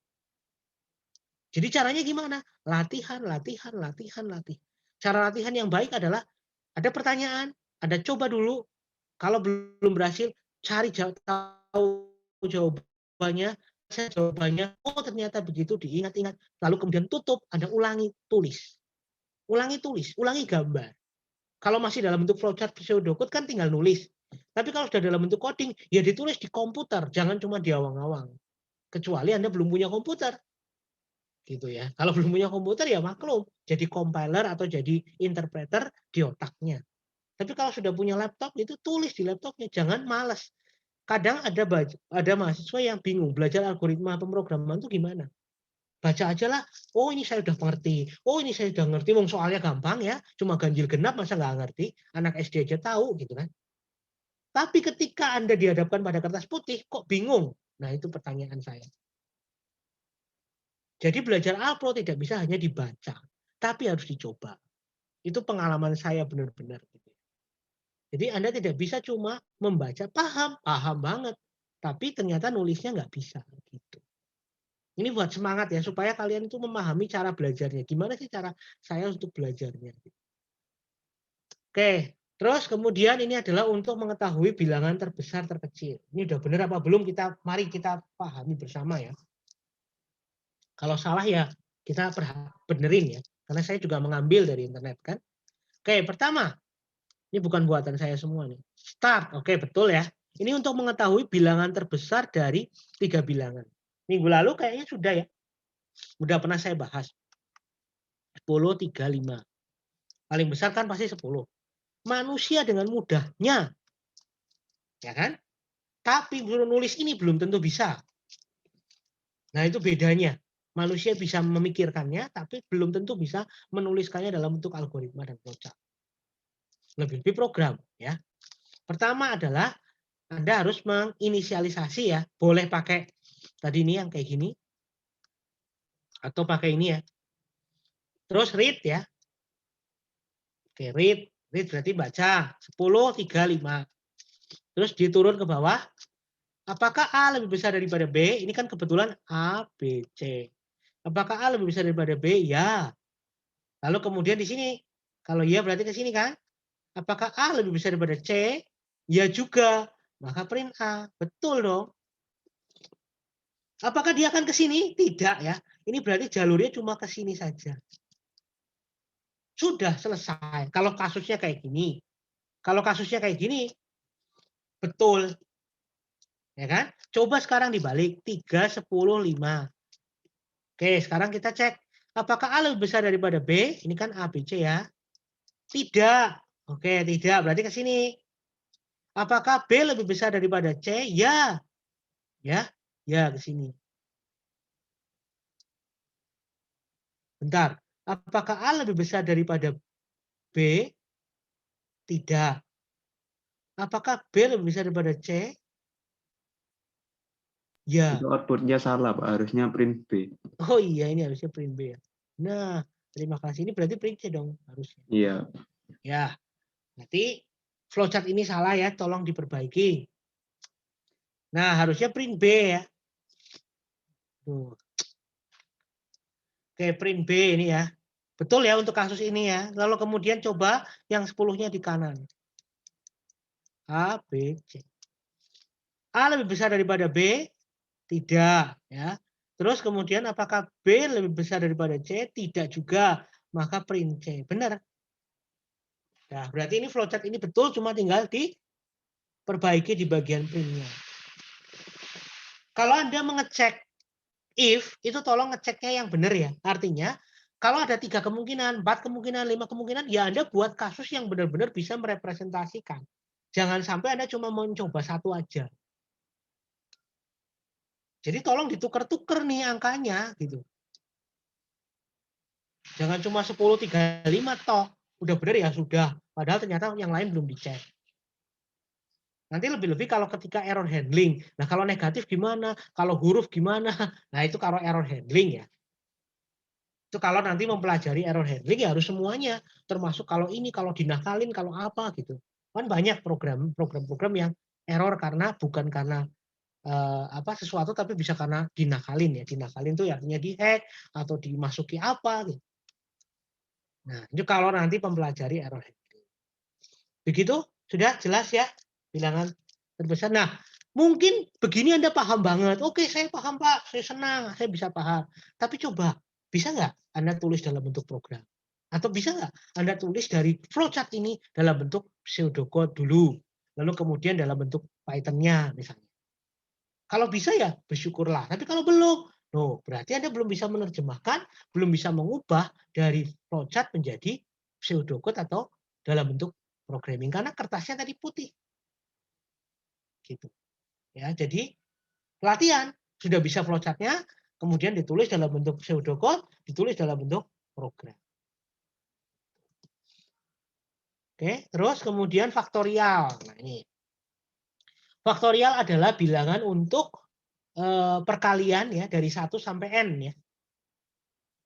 A: Jadi caranya gimana? Latihan, latihan, latihan, latihan. Cara latihan yang baik adalah ada pertanyaan, Anda coba dulu. Kalau belum berhasil, cari tahu jawabannya. Saya jawabannya, oh ternyata begitu, diingat-ingat. Lalu kemudian tutup, Anda ulangi, tulis. Ulangi tulis, ulangi gambar. Kalau masih dalam bentuk flowchart pseudocode kan tinggal nulis. Tapi kalau sudah dalam bentuk coding, ya ditulis di komputer, jangan cuma di awang-awang. Kecuali Anda belum punya komputer. Gitu ya. Kalau belum punya komputer ya maklum, jadi compiler atau jadi interpreter di otaknya. Tapi kalau sudah punya laptop itu tulis di laptopnya, jangan malas. Kadang ada mahasiswa yang bingung belajar algoritma pemrograman itu gimana. Baca aja lah, oh ini saya udah mengerti, oh ini saya udah ngerti, wong soalnya gampang ya, cuma ganjil genap masa nggak ngerti, anak SD aja tahu gitu kan. Tapi ketika Anda dihadapkan pada kertas putih, kok bingung? Nah itu pertanyaan saya. Jadi belajar Alpro tidak bisa hanya dibaca, tapi harus dicoba. Itu pengalaman saya benar-benar. Jadi Anda tidak bisa cuma membaca, paham banget, tapi ternyata nulisnya nggak bisa. Gitu. Ini buat semangat ya, supaya kalian itu memahami cara belajarnya. Gimana sih cara saya untuk belajarnya? Oke, terus kemudian ini adalah untuk mengetahui bilangan terbesar terkecil. Ini udah benar apa belum? Mari kita pahami bersama ya. Kalau salah ya kita benerin ya, karena saya juga mengambil dari internet kan. Oke, pertama, ini bukan buatan saya semua nih. Start, oke betul ya. Ini untuk mengetahui bilangan terbesar dari 3 bilangan. Minggu lalu kayaknya sudah ya. Udah pernah saya bahas. 10, 3, 5. Paling besar kan pasti 10. Manusia dengan mudahnya. Ya kan? Tapi nulis ini belum tentu bisa. Nah itu bedanya. Manusia bisa memikirkannya, tapi belum tentu bisa menuliskannya dalam bentuk algoritma dan flowchart. Lebih program ya. Pertama adalah Anda harus menginisialisasi ya. Boleh pakai tadi ini yang kayak gini. Atau pakai ini ya. Terus read ya. Oke, read. Read berarti baca. 10, 3, 5. Terus diturun ke bawah. Apakah A lebih besar daripada B? Ini kan kebetulan A, B, C. Apakah A lebih besar daripada B? Ya. Lalu kemudian di sini. Kalau ya berarti ke sini kan. Apakah A lebih besar daripada C? Ya juga. Maka print A. Betul dong. Apakah dia akan ke sini? Tidak ya. Ini berarti jalurnya cuma ke sini saja. Sudah selesai. Kalau kasusnya kayak gini. Kalau kasusnya kayak gini, betul. Ya kan? Coba sekarang dibalik 3, 10, 5. Oke, sekarang kita cek apakah A lebih besar daripada B? Ini kan A, B, C ya. Tidak. Oke, tidak. Berarti ke sini. Apakah B lebih besar daripada C? Ya. Ya. Ya, ke sini. Bentar. Apakah A lebih besar daripada B? Tidak. Apakah B lebih besar daripada C? Ya.
C: Itu outputnya salah, Pak. Harusnya print B.
A: Oh iya, ini harusnya print B ya. Nah, terima kasih. Ini berarti print C dong harusnya.
C: Iya.
A: Ya. Berarti flowchart ini salah ya, tolong diperbaiki. Nah, harusnya print B ya. Tuh. Oke, print B ini ya. Betul ya untuk kasus ini ya. Lalu kemudian coba yang 10-nya di kanan. A, B, C. A lebih besar daripada B? Tidak. Ya. Terus kemudian apakah B lebih besar daripada C? Tidak juga. Maka print C. Benar. Nah, berarti ini flowchart ini betul, cuma tinggal diperbaiki di bagian printnya. Kalau Anda mengecek if, itu tolong ngeceknya yang benar ya. Artinya, kalau ada 3 kemungkinan, 4 kemungkinan, 5 kemungkinan, ya Anda buat kasus yang benar-benar bisa merepresentasikan. Jangan sampai Anda cuma mencoba satu aja. Jadi tolong ditukar-tukar nih angkanya gitu. Jangan cuma 10, 3, 5 toh. Udah benar ya sudah. Padahal ternyata yang lain belum dicek. Nanti lebih-lebih kalau ketika error handling. Nah kalau negatif gimana? Kalau huruf gimana? Nah itu kalau error handling ya. Itu kalau nanti mempelajari error handling ya harus semuanya. Termasuk kalau ini, kalau dinakalin, kalau apa gitu. Kan banyak program-program yang error karena bukan karena sesuatu tapi bisa karena dinakalin ya. Dinakalin itu artinya dihack atau dimasuki apa gitu. Nah, itu kalau nanti mempelajari error handling. Begitu? Sudah jelas ya bilangan terbesar. Nah, mungkin begini Anda paham banget. Oke, saya paham Pak, saya senang, saya bisa paham. Tapi coba, bisa nggak Anda tulis dalam bentuk program? Atau bisa nggak Anda tulis dari flowchart ini dalam bentuk pseudocode dulu, lalu kemudian dalam bentuk Python-nya misalnya. Kalau bisa ya bersyukurlah. Tapi kalau belum, berarti Anda belum bisa menerjemahkan, belum bisa mengubah dari flowchart menjadi pseudocode atau dalam bentuk programming karena kertasnya tadi putih. Gitu. Ya, jadi pelatihan sudah bisa flowchart-nya, kemudian ditulis dalam bentuk pseudocode, ditulis dalam bentuk program. Oke, terus kemudian faktorial. Nah, ini. Faktorial adalah bilangan untuk perkalian ya dari 1 sampai n ya.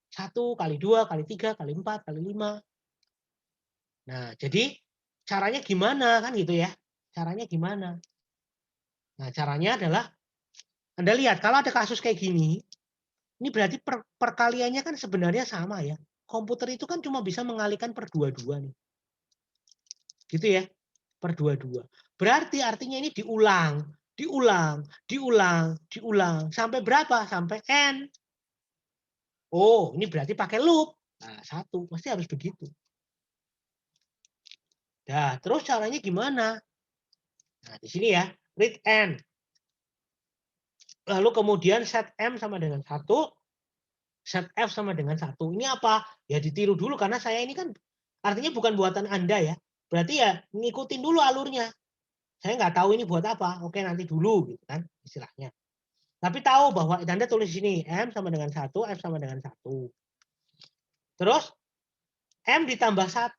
A: 1 kali 2 kali 3 kali 4 kali 5. Nah, jadi caranya gimana kan gitu ya? Caranya gimana? Nah, caranya adalah Anda lihat kalau ada kasus kayak gini, ini berarti perkaliannya kan sebenarnya sama ya. Komputer itu kan cuma bisa mengalikan per 2-2 nih. Gitu ya. Per 2-2. Berarti artinya ini diulang, diulang, diulang, diulang. Sampai berapa? Sampai n. Oh, ini berarti pakai loop. Nah, 1. Pasti harus begitu. Nah, terus caranya gimana? Nah, di sini ya. Read n. Lalu kemudian set m sama dengan 1. Set f sama dengan 1. Ini apa? Ya ditiru dulu karena saya ini kan artinya bukan buatan Anda ya. Berarti ya ngikutin dulu alurnya. Saya nggak tahu ini buat apa. Oke, nanti dulu gitu kan istilahnya. Tapi tahu bahwa Anda tulis sini M sama dengan 1, F sama dengan 1. Terus M ditambah 1.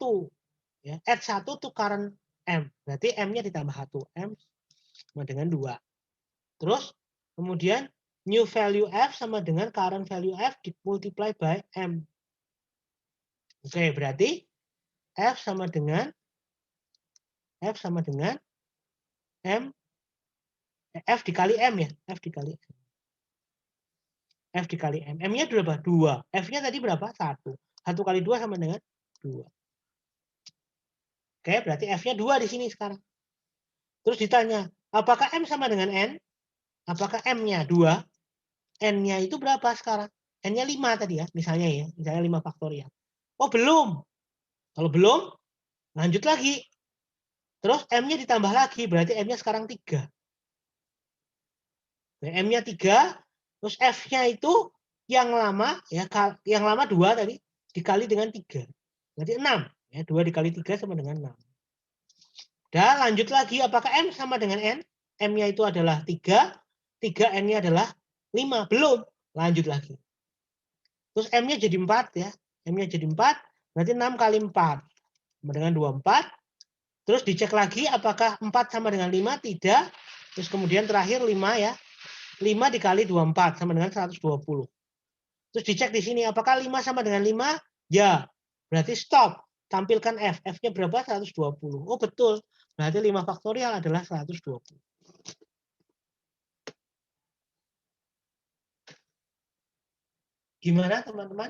A: Ya, add 1 to current M. Berarti M-nya ditambah 1. M sama dengan 2. Terus kemudian new value F sama dengan current value F multiply by M. Oke, berarti F sama dengan M. F dikali M ya. F dikali M. F dikali M. M-nya berapa? 2. F-nya tadi berapa? 1. 1 kali 2 sama dengan 2. Oke, berarti F-nya 2 di sini sekarang. Terus ditanya, apakah M sama dengan N? Apakah M-nya 2? N-nya itu berapa sekarang? N-nya 5 tadi ya, misalnya ya. Misalnya 5 faktorial. Oh, belum. Kalau belum, lanjut lagi. Terus M-nya ditambah lagi, berarti M-nya sekarang 3. M-nya 3, terus F-nya itu yang lama ya, yang lama 2 tadi dikali dengan 3. Berarti 6. Ya, 2 dikali 3 sama dengan 6. Dan lanjut lagi, apakah M sama dengan N? M-nya itu adalah 3, 3 N-nya adalah 5. Belum. Lanjut lagi. Terus M-nya jadi 4 ya. M-nya jadi 4, berarti 6 kali 4 sama dengan 24. Terus dicek lagi apakah 4 sama dengan 5? Tidak. Terus kemudian terakhir 5 ya. 5 dikali 24 sama dengan 120. Terus dicek di sini apakah 5 sama dengan 5? Ya. Berarti stop. Tampilkan F. F-nya berapa? 120. Oh betul. Berarti 5 faktorial adalah 120. Gimana teman-teman?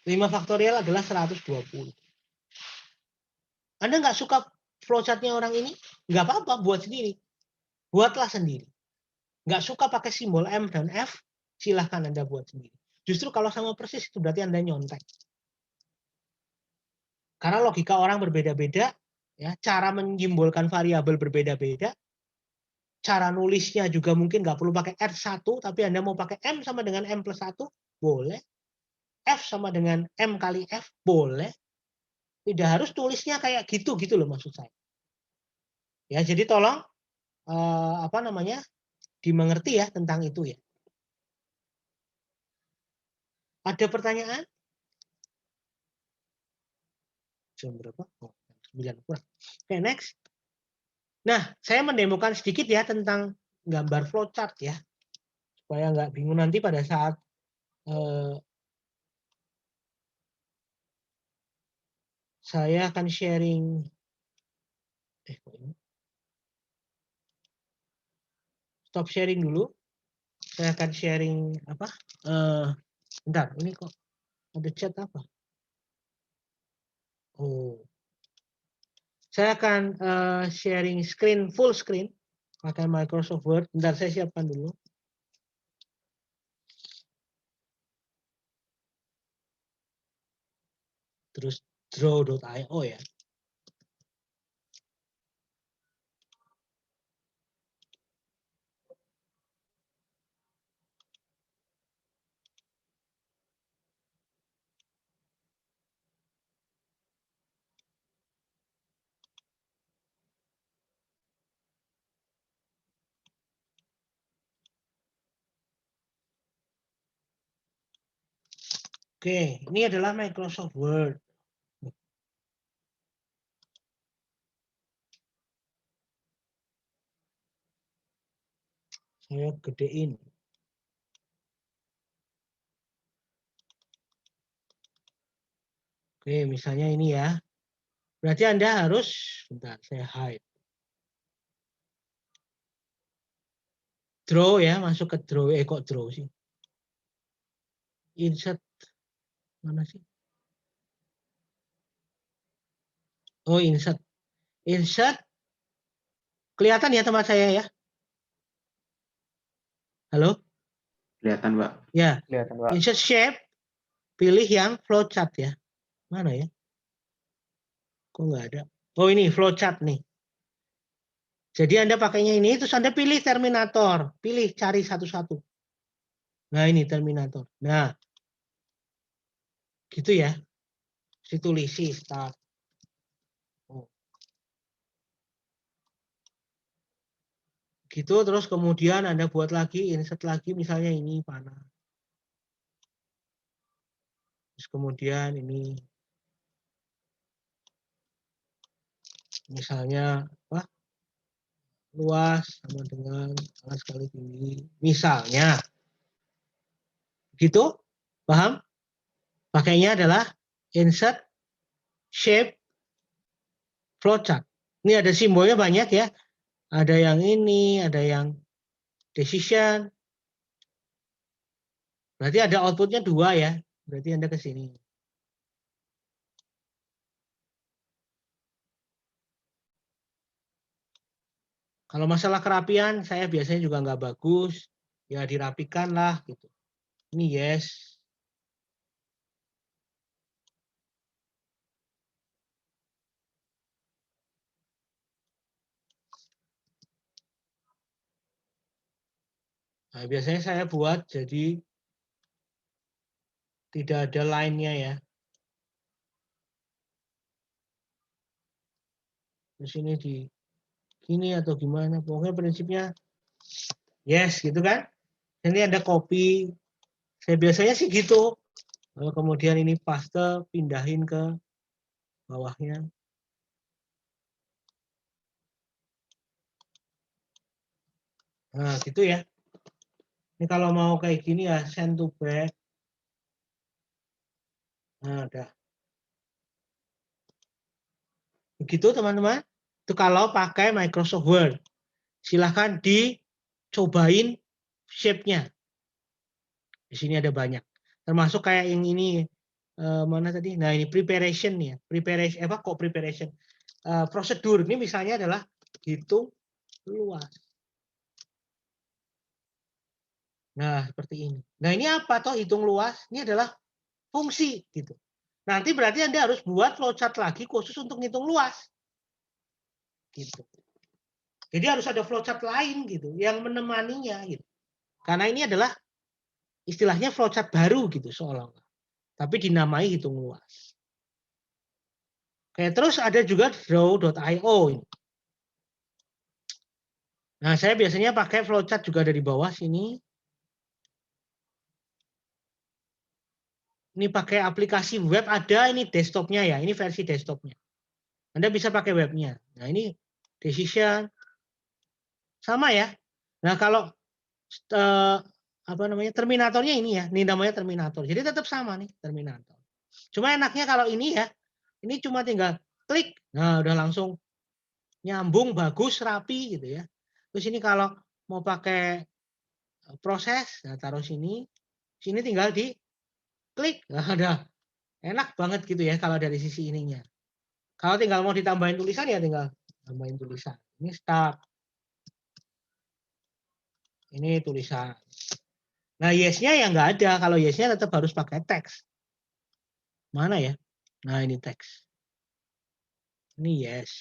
A: 5 faktorial adalah 120. Anda nggak suka flowchart-nya orang ini? Nggak apa-apa, buat sendiri. Buatlah sendiri. Nggak suka pakai simbol M dan F, silahkan Anda buat sendiri. Justru kalau sama persis itu berarti Anda nyontek. Karena logika orang berbeda-beda, ya, cara menyimbolkan variabel berbeda-beda, cara nulisnya juga mungkin nggak perlu pakai R1, tapi Anda mau pakai M sama dengan M plus 1, boleh. F sama dengan M kali F, boleh. Tidak harus tulisnya kayak gitu loh maksud saya. Ya, jadi tolong dimengerti ya tentang itu ya. Ada pertanyaan? Jam berapa? Oh, 9 kurang. Oke, next. Nah, saya mendemokan sedikit ya tentang gambar flowchart ya. Supaya nggak bingung nanti pada saat saya akan sharing. Stop sharing dulu. Saya akan sharing apa? Bentar, ini kok ada chat apa? Oh, saya akan sharing screen full screen pakai Microsoft Word. Bentar, saya siapkan dulu. Terus draw.io ya. Oke, ini adalah Microsoft Word. Saya gedein. Oke, misalnya ini ya. Berarti Anda harus, bentar, saya hide. Draw ya, masuk ke draw. Kok draw sih? Insert, mana sih? Oh, insert. Insert. Kelihatan ya tempat saya ya? Halo?
C: Kelihatan, Pak.
A: Ya.
B: Kelihatan, Pak.
A: Insert shape. Pilih yang flowchart ya. Mana ya? Kok nggak ada? Oh ini flowchart nih. Jadi Anda pakainya ini, terus Anda pilih terminator. Pilih, cari satu-satu. Nah ini terminator. Nah, gitu ya. Situlisi start. Oh. Gitu, terus kemudian Anda buat lagi, insert lagi, misalnya ini panah. Terus kemudian ini, misalnya apa? Luas sama dengan alas kali tinggi. Misalnya. Gitu? Paham? Pakainya adalah insert, shape, flowchart. Ini ada simbolnya banyak ya. Ada yang ini, ada yang decision. Berarti ada outputnya 2 ya. Berarti Anda ke sini. Kalau masalah kerapian, saya biasanya juga nggak bagus. Ya dirapikan lah gitu. Ini yes. Nah, biasanya saya buat jadi tidak ada line-nya ya. Terus ini di gini atau gimana. Pokoknya prinsipnya yes gitu kan. Ini ada copy. Saya biasanya sih gitu. Lalu kemudian ini paste, pindahin ke bawahnya. Nah, gitu ya. Ini kalau mau kayak gini ya, send to back. Nah, udah. Begitu teman-teman. Itu kalau pakai Microsoft Word. Silahkan dicobain shape-nya. Di sini ada banyak. Termasuk kayak yang ini. Mana tadi? Nah, ini preparation ya. Preparation, kok preparation? Prosedur ini misalnya adalah hitung luas. Nah, seperti ini. Nah, ini apa toh hitung luas? Ini adalah fungsi gitu. Nanti berarti Anda harus buat flowchart lagi khusus untuk ngitung luas. Gitu. Jadi harus ada flowchart lain gitu yang menemaninya gitu. Karena ini adalah istilahnya flowchart baru gitu seolah-olah. Tapi dinamai hitung luas. Oke, terus ada juga draw.io ini. Nah, saya biasanya pakai flowchart juga dari bawah sini. Ini pakai aplikasi web ada, ini desktopnya ya, ini versi desktopnya. Anda bisa pakai webnya. Nah, ini decision sama ya. Nah, kalau terminatornya ini ya, ini namanya terminator. Jadi tetap sama nih terminator. Cuma enaknya kalau ini ya, ini cuma tinggal klik, nah udah langsung nyambung, bagus, rapi gitu ya. Terus ini kalau mau pakai proses, nah taruh sini tinggal di klik, nah udah enak banget gitu ya kalau dari sisi ininya. Kalau tinggal mau ditambahin tulisan ya tinggal tambahin tulisan. Ini start. Ini tulisan. Nah, yes-nya ya nggak ada. Kalau yes-nya tetap harus pakai teks. Mana ya? Nah, ini teks. Ini yes.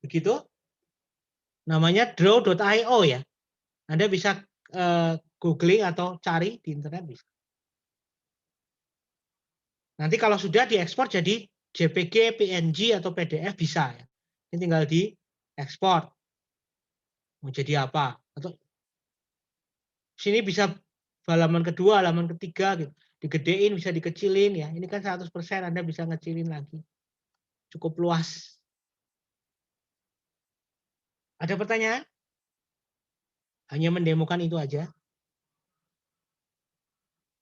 A: Begitu. Namanya draw.io ya. Anda bisa googling atau cari di internet bisa. Nanti kalau sudah diekspor jadi JPG, PNG, atau PDF bisa ya. Ini tinggal diekspor. Mau jadi apa? Atau sini bisa halaman kedua, halaman ketiga gitu. Digedein, bisa dikecilin ya. Ini kan 100% Anda bisa ngecilin lagi. Cukup luas. Ada pertanyaan? Hanya mendemokan itu aja.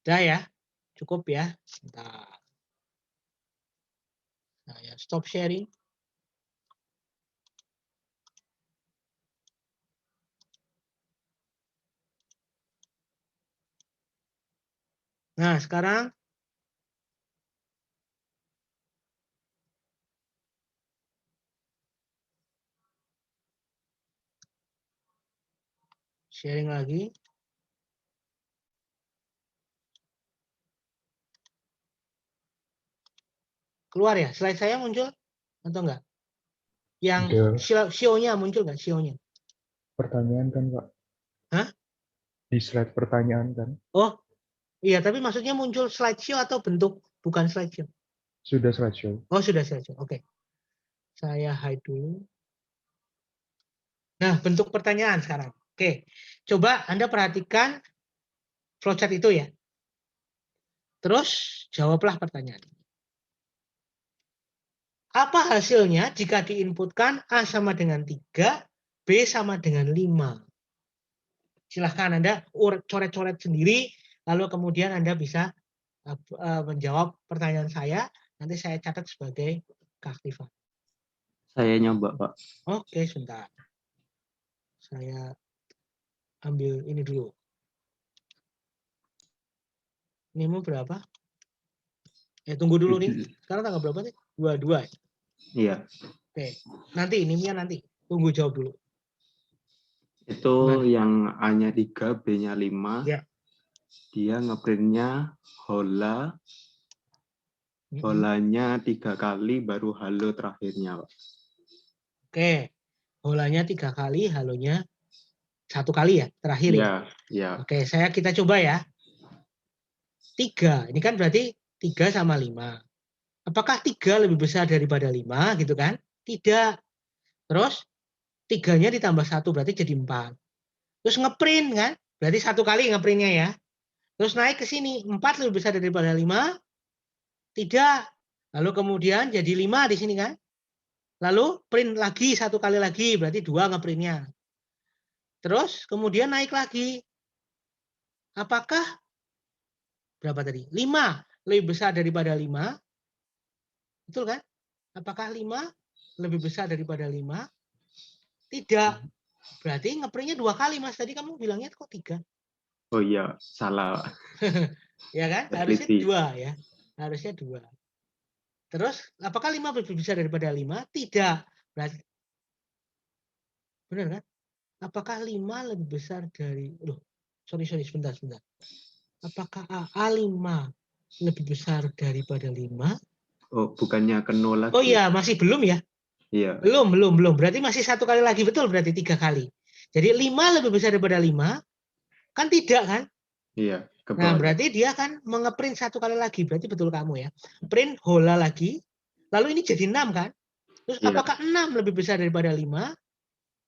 A: Udah ya. Cukup ya. Bentar. Nah, ya, stop sharing. Nah, sekarang sharing lagi. Keluar ya? Slide saya muncul atau enggak? Yang show-nya muncul nggak show-nya?
D: Pertanyaan kan, Pak?
A: Hah?
D: Di slide pertanyaan kan?
A: Oh, iya. Tapi maksudnya muncul slideshow atau bentuk bukan slideshow?
D: Sudah slideshow.
A: Oh, sudah slideshow. Oke. Saya hide dulu. Nah, bentuk pertanyaan sekarang. Oke. Coba Anda perhatikan flowchart itu ya. Terus jawablah pertanyaan. Apa hasilnya jika diinputkan A sama dengan 3, B sama dengan 5? Silahkan Anda coret-coret sendiri, lalu kemudian Anda bisa menjawab pertanyaan saya. Nanti saya catat sebagai keaktifan.
C: Saya nyoba, Pak.
A: Oke, sebentar. Saya ambil ini dulu. Ini mau berapa? Tunggu dulu nih. Sekarang tanggal berapa nih? 22.
C: Iya.
A: Oke. Nanti ini nanti. Tunggu jawab dulu.
C: Itu yang A-nya 3, B-nya 5.
A: Ya.
C: Dia ngeprintnya hola. Holanya 3 kali baru halo terakhirnya, Pak.
A: Oke. Holanya 3 kali, halonya 1 kali ya, terakhir ya.
C: Iya.
A: Oke, kita coba ya. 3, ini kan berarti 3 sama 5. Apakah 3 lebih besar daripada 5 gitu kan? Tidak. Terus 3-nya ditambah 1 berarti jadi 4. Terus ngeprint kan? Berarti 1 kali ngeprintnya ya. Terus naik ke sini, 4 lebih besar daripada 5? Tidak. Lalu kemudian jadi 5 di sini kan? Lalu print lagi 1 kali lagi, berarti 2 ngeprintnya. Terus kemudian naik lagi. Apakah berapa tadi? 5 lebih besar daripada 5? Betul kan? Apakah 5 lebih besar daripada 5? Tidak. Berarti ngeprintnya 2 kali, Mas. Tadi kamu bilangnya kok 3?
C: Oh iya, salah.
A: Ya kan? Harusnya
C: Teliti.
A: 2 ya. Harusnya 2. Terus, apakah 5 lebih besar daripada 5? Tidak. Berarti, benar kan? Apakah 5 lebih besar dari, sorry, sebentar. Apakah A5 lebih besar daripada 5?
C: Oh, bukannya ke 0 lagi.
A: Oh iya, masih belum ya?
C: Iya.
A: Belum. Berarti masih 1 kali lagi, betul berarti 3 kali. Jadi 5 lebih besar daripada 5? Kan tidak kan?
C: Iya, ke
A: Nah,
C: bawah.
A: berarti dia akan mengeprint 1 kali lagi. Berarti betul kamu ya. Print hola lagi. Lalu ini jadi 6 kan? Terus
C: Iya.
A: apakah 6 lebih besar daripada 5?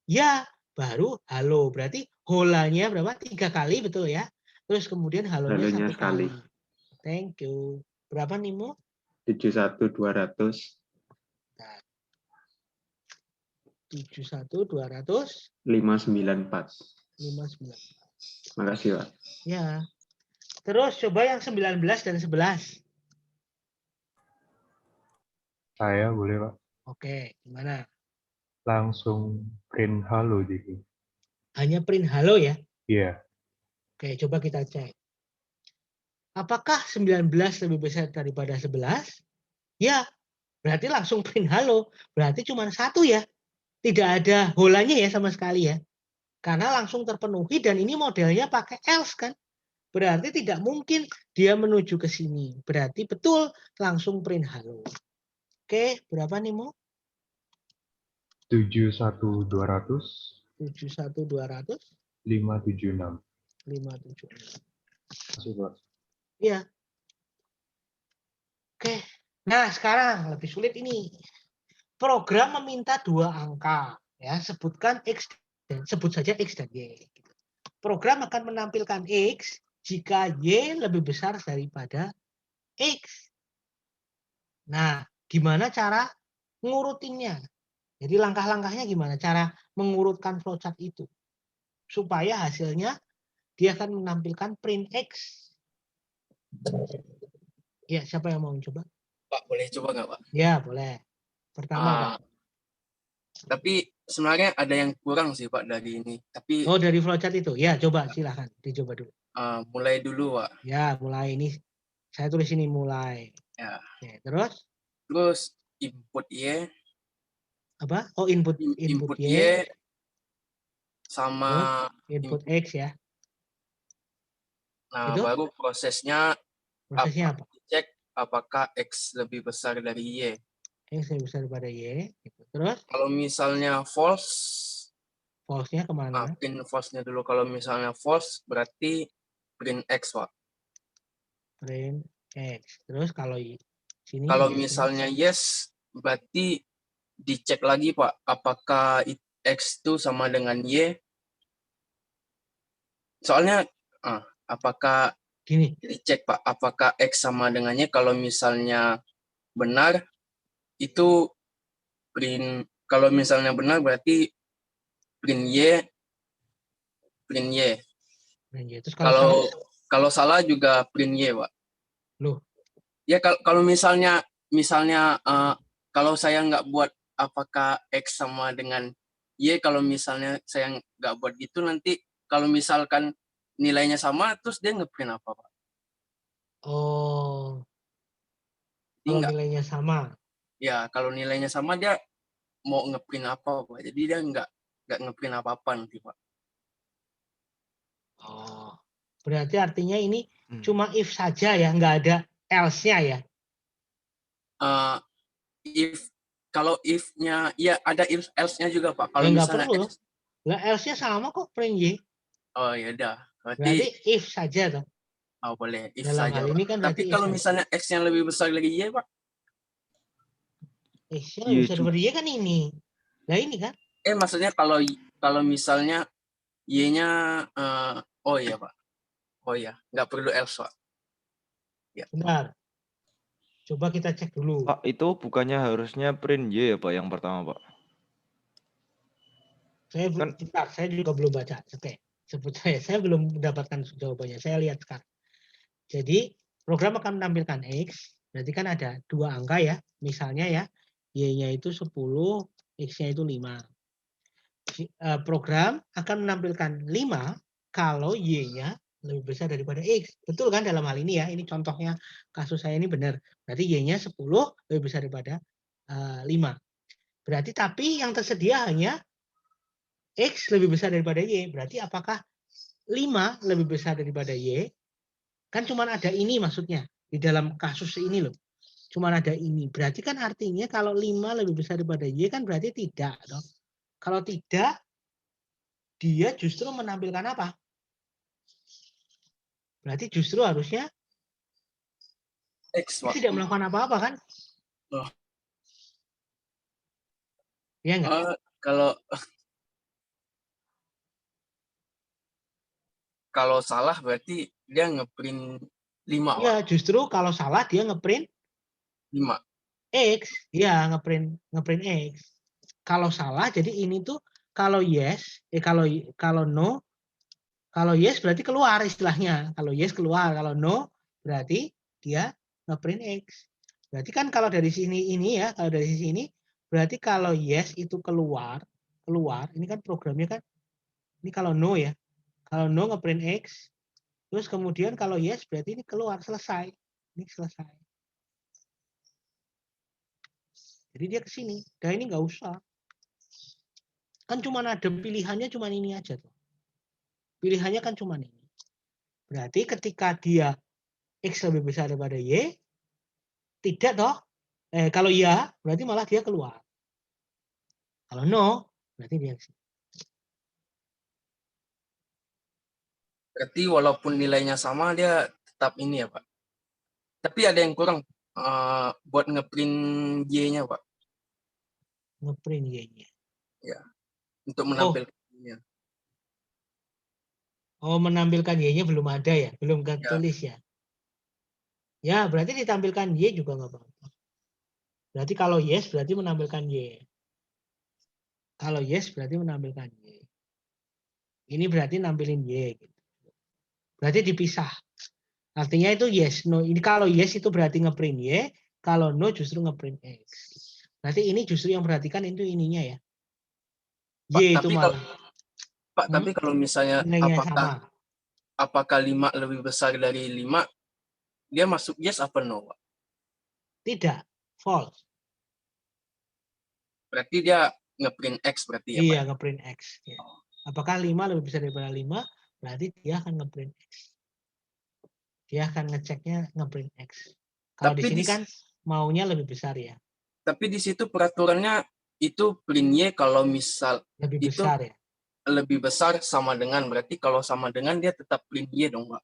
A: Ya, baru halo. Berarti holanya berapa? 3 kali, betul ya? Terus kemudian halonya
C: Halonya
A: 1 kali.
C: sekali.
A: Thank you. Berapa Nimo?
C: 71.200.
A: 71.200.
C: 594.
A: 594.
C: Makasih, Pak.
A: Ya. Terus coba yang 19 dan 11.
D: Saya boleh, Pak.
A: Oke, gimana?
D: Langsung print halo jadi.
A: Hanya print halo ya?
D: Iya.
A: Oke, coba kita cek. Apakah 19 lebih besar daripada 11? Ya, berarti langsung print halo. Berarti cuma 1 ya. Tidak ada holanya ya sama sekali ya. Karena langsung terpenuhi dan ini modelnya pakai else kan. Berarti tidak mungkin dia menuju ke sini. Berarti betul langsung print halo. Oke, berapa nih Mo?
D: 71.200.
A: 71.200.
D: 576.
A: 576.
D: Masih, Pak.
A: Iya. Oke. Nah, sekarang lebih sulit ini. Program meminta 2 angka. Ya, sebut saja X dan Y. Program akan menampilkan X jika Y lebih besar daripada X. Nah, gimana cara ngurutinnya? Jadi langkah-langkahnya gimana? Cara mengurutkan flowchart itu. Supaya hasilnya dia akan menampilkan print X. Ya, siapa yang mau coba?
E: Pak, boleh coba nggak, Pak?
A: Ya, boleh. Pertama, Pak.
E: Tapi sebenarnya ada yang kurang sih, Pak, dari ini. Tapi
A: Oh, dari flowchart itu. Ya, coba silahkan. Dicoba dulu.
E: mulai dulu, Pak.
A: Ya, mulai ini. Saya tulis ini mulai.
E: Ya.
A: Oke, terus?
E: Terus input Y.
A: Apa? Oh, input Y.
E: Sama
A: input X ya.
E: Nah,
A: Itu
E: baru prosesnya
A: apa?
E: Cek apakah X lebih besar dari Y.
A: X lebih besar daripada Y. Gitu. Terus?
E: Kalau misalnya false,
A: false-nya kemana?
E: print false-nya dulu. Kalau misalnya false, berarti print X, Pak.
A: Print X. Terus kalau sini?
E: Kalau misalnya yes, berarti dicek lagi, Pak. Apakah X itu sama dengan Y? Soalnya, apakah
A: gini?
E: Dicek, Pak. Apakah X sama dengan Y? Kalau misalnya benar, itu print. Kalau misalnya benar, berarti print Y.
A: Terus
E: kalau salah juga print Y, Pak.
A: Loh.
E: Ya kalau misalnya kalau saya nggak buat apakah X sama dengan Y, kalau misalnya saya nggak buat gitu, nanti kalau misalkan nilainya sama, terus dia ngeprint apa, Pak?
A: Oh. Kalau nilainya sama.
E: Ya, kalau nilainya sama dia mau ngeprint apa, Pak? Jadi dia nggak ngeprint apa-apa nanti, Pak.
A: Oh. Berarti artinya ini cuma if saja ya, nggak ada else-nya ya?
E: If kalau if-nya, ya ada if else-nya juga Pak. Kalau
A: Ya nggak
E: misalnya
A: perlu.
E: X,
A: Lah else-nya sama kok print Y.
E: oh ya udah.
A: Berarti
E: Berarti
A: if saja toh.
E: boleh if
A: Dalam
E: saja
A: hal
E: Pak.
A: ini kan
E: Tapi
A: berarti if
E: kalau
A: saja.
E: misalnya X yang lebih besar dari Y Pak,
A: X-nya
B: Iya,
A: lebih besar daripada Y kan ini. Nah ini kan.
E: maksudnya kalau misalnya Y-nya oh iya Pak. Oh iya, nggak perlu else Pak. Ya.
A: Benar. Coba kita cek dulu.
B: Pak, itu bukannya harusnya print Y ya Pak yang pertama Pak?
A: Saya juga belum baca. Oke. Sebut saya belum mendapatkan jawabannya. Saya lihat sekarang. Jadi program akan menampilkan X, berarti kan ada 2 angka ya. Misalnya ya, Y-nya itu 10, X-nya itu 5. Program akan menampilkan 5 kalau Y-nya lebih besar daripada X. Betul kan dalam hal ini ya, ini contohnya kasus saya ini benar. Berarti Y-nya 10 lebih besar daripada 5. Berarti tapi yang tersedia hanya X lebih besar daripada Y. Berarti apakah 5 lebih besar daripada Y? Kan cuma ada ini maksudnya. Di dalam kasus ini loh. Cuma ada ini. Berarti kan artinya kalau 5 lebih besar daripada Y kan berarti tidak. Dong. Kalau tidak, dia justru menampilkan apa? Berarti justru harusnya
E: X Pak.
A: tidak melakukan apa-apa kan?
E: Oh.
A: Ya enggak?
E: Kalau salah berarti dia ngeprint 5 Pak.
A: Ya justru kalau salah dia ngeprint
E: 5.
A: X. Ya ngeprint X. Kalau salah jadi ini tuh kalau yes, kalau no, kalau yes berarti keluar istilahnya. Kalau yes keluar, kalau no berarti dia ngeprint X. Berarti kan kalau dari sini ini ya, kalau dari sini berarti kalau yes itu keluar, ini kan programnya kan, ini kalau no ya. Kalau no ngeprint X, terus kemudian kalau yes berarti ini keluar, selesai. Ini selesai. Jadi dia ke sini. Dan ini nggak usah. Kan cuma ada pilihannya cuma ini aja tuh. Pilihannya kan cuma ini. Berarti ketika dia X lebih besar daripada Y, tidak toh. Kalau iya, berarti malah dia keluar. Kalau no, berarti dia ke sini.
E: Berarti walaupun nilainya sama dia tetap ini ya Pak. Tapi ada yang kurang buat ngeprint Y-nya Pak.
A: Ngeprint Y-nya.
E: Ya. Untuk menampilkan Y-nya.
A: Oh, menampilkan Y-nya belum ada ya, belum tulis ya. Ya, berarti ditampilkan Y juga nggak apa-apa. Berarti kalau yes berarti menampilkan Y. Kalau yes berarti menampilkan Y. Ini berarti nampilin Y. Gitu. Berarti dipisah. Artinya itu yes, no. Ini kalau yes itu berarti ngeprint Y, kalau no justru ngeprint X. Berarti ini justru yang perhatikan itu ininya ya. Y
E: Pak,
A: itu malah.
E: Pak, tapi kalau misalnya apakah 5 lebih besar dari 5, dia masuk yes apa no, Pak?
A: Tidak, false.
E: Berarti dia ngeprint X berarti ya, Pak?
A: Iya, ngeprint X. Ya. Apakah 5 lebih besar daripada 5? Berarti dia akan ngeprint X. Dia akan ngeceknya ngeprint X. Kalau di sini kan maunya lebih besar ya.
E: Tapi di situ peraturannya itu print Y kalau misal
A: lebih besar ya.
E: Lebih besar sama dengan, berarti kalau sama dengan dia tetap print Y dong, Pak.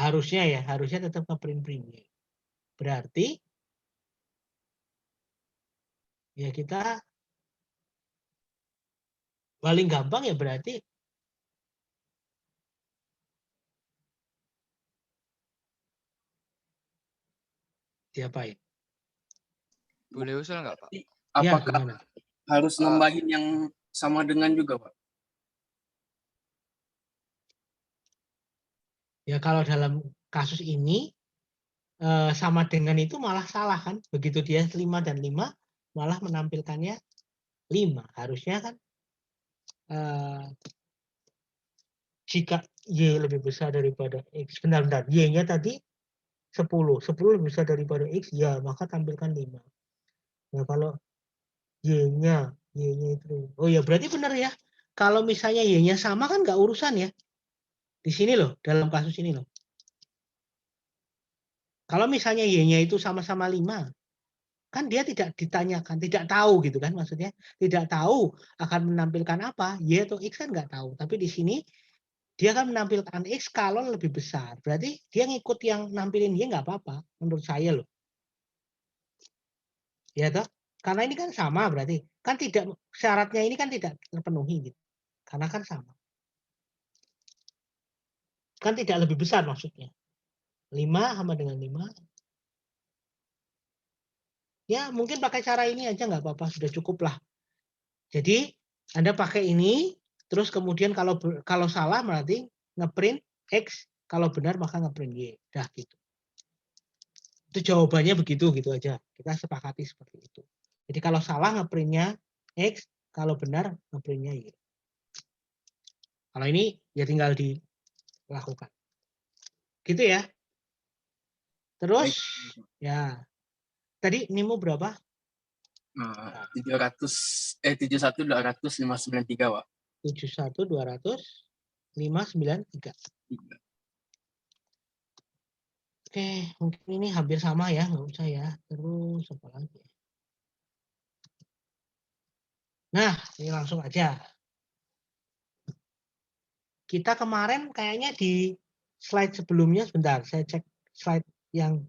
A: Harusnya ya, harusnya tetap ngeprint Y. Berarti ya kita paling gampang ya berarti diapain?
F: Boleh usul nggak, Pak?
E: Apakah
A: ya,
E: harus nambahin yang sama dengan juga, Pak?
A: Ya kalau dalam kasus ini sama dengan itu malah salah kan? Begitu dia 5 dan 5 malah menampilkannya 5. Harusnya kan jika Y lebih besar daripada X. Benar-benar Y-nya tadi 10. 10 lebih besar daripada X, ya maka tampilkan 5. Nah kalau Y-nya itu, oh ya berarti benar ya. Kalau misalnya Y-nya sama kan nggak urusan ya. Di sini loh, dalam kasus ini loh. Kalau misalnya Y-nya itu sama-sama 5, Kan dia tidak ditanyakan, tidak tahu gitu kan maksudnya. Tidak tahu akan menampilkan apa, Y atau X kan nggak tahu. Tapi di sini dia akan menampilkan X kalau lebih besar. Berarti dia ngikut yang nampilin Y nggak apa-apa menurut saya loh. Ya toh? Karena ini kan sama berarti. Kan tidak syaratnya ini kan tidak terpenuhi gitu. Karena kan sama. Kan tidak lebih besar maksudnya. 5 sama dengan 5. Ya mungkin pakai cara ini aja nggak apa-apa, sudah cukup lah. Jadi Anda pakai ini, terus kemudian kalau salah berarti ngeprint X, kalau benar maka ngeprint Y. Dah gitu. Itu jawabannya begitu gitu aja. Kita sepakati seperti itu. Jadi kalau salah ngeprintnya X, kalau benar ngeprintnya Y. Kalau ini ya tinggal dilakukan. Gitu ya. Terus ya tadi NIMU berapa?
E: 71.200.593 Pak.
A: 71.200.593. Oke, mungkin ini hampir sama ya, nggak usah ya. Terus apa lagi? Nah, ini langsung aja. Kita kemarin kayaknya di slide sebelumnya, sebentar, saya cek slide yang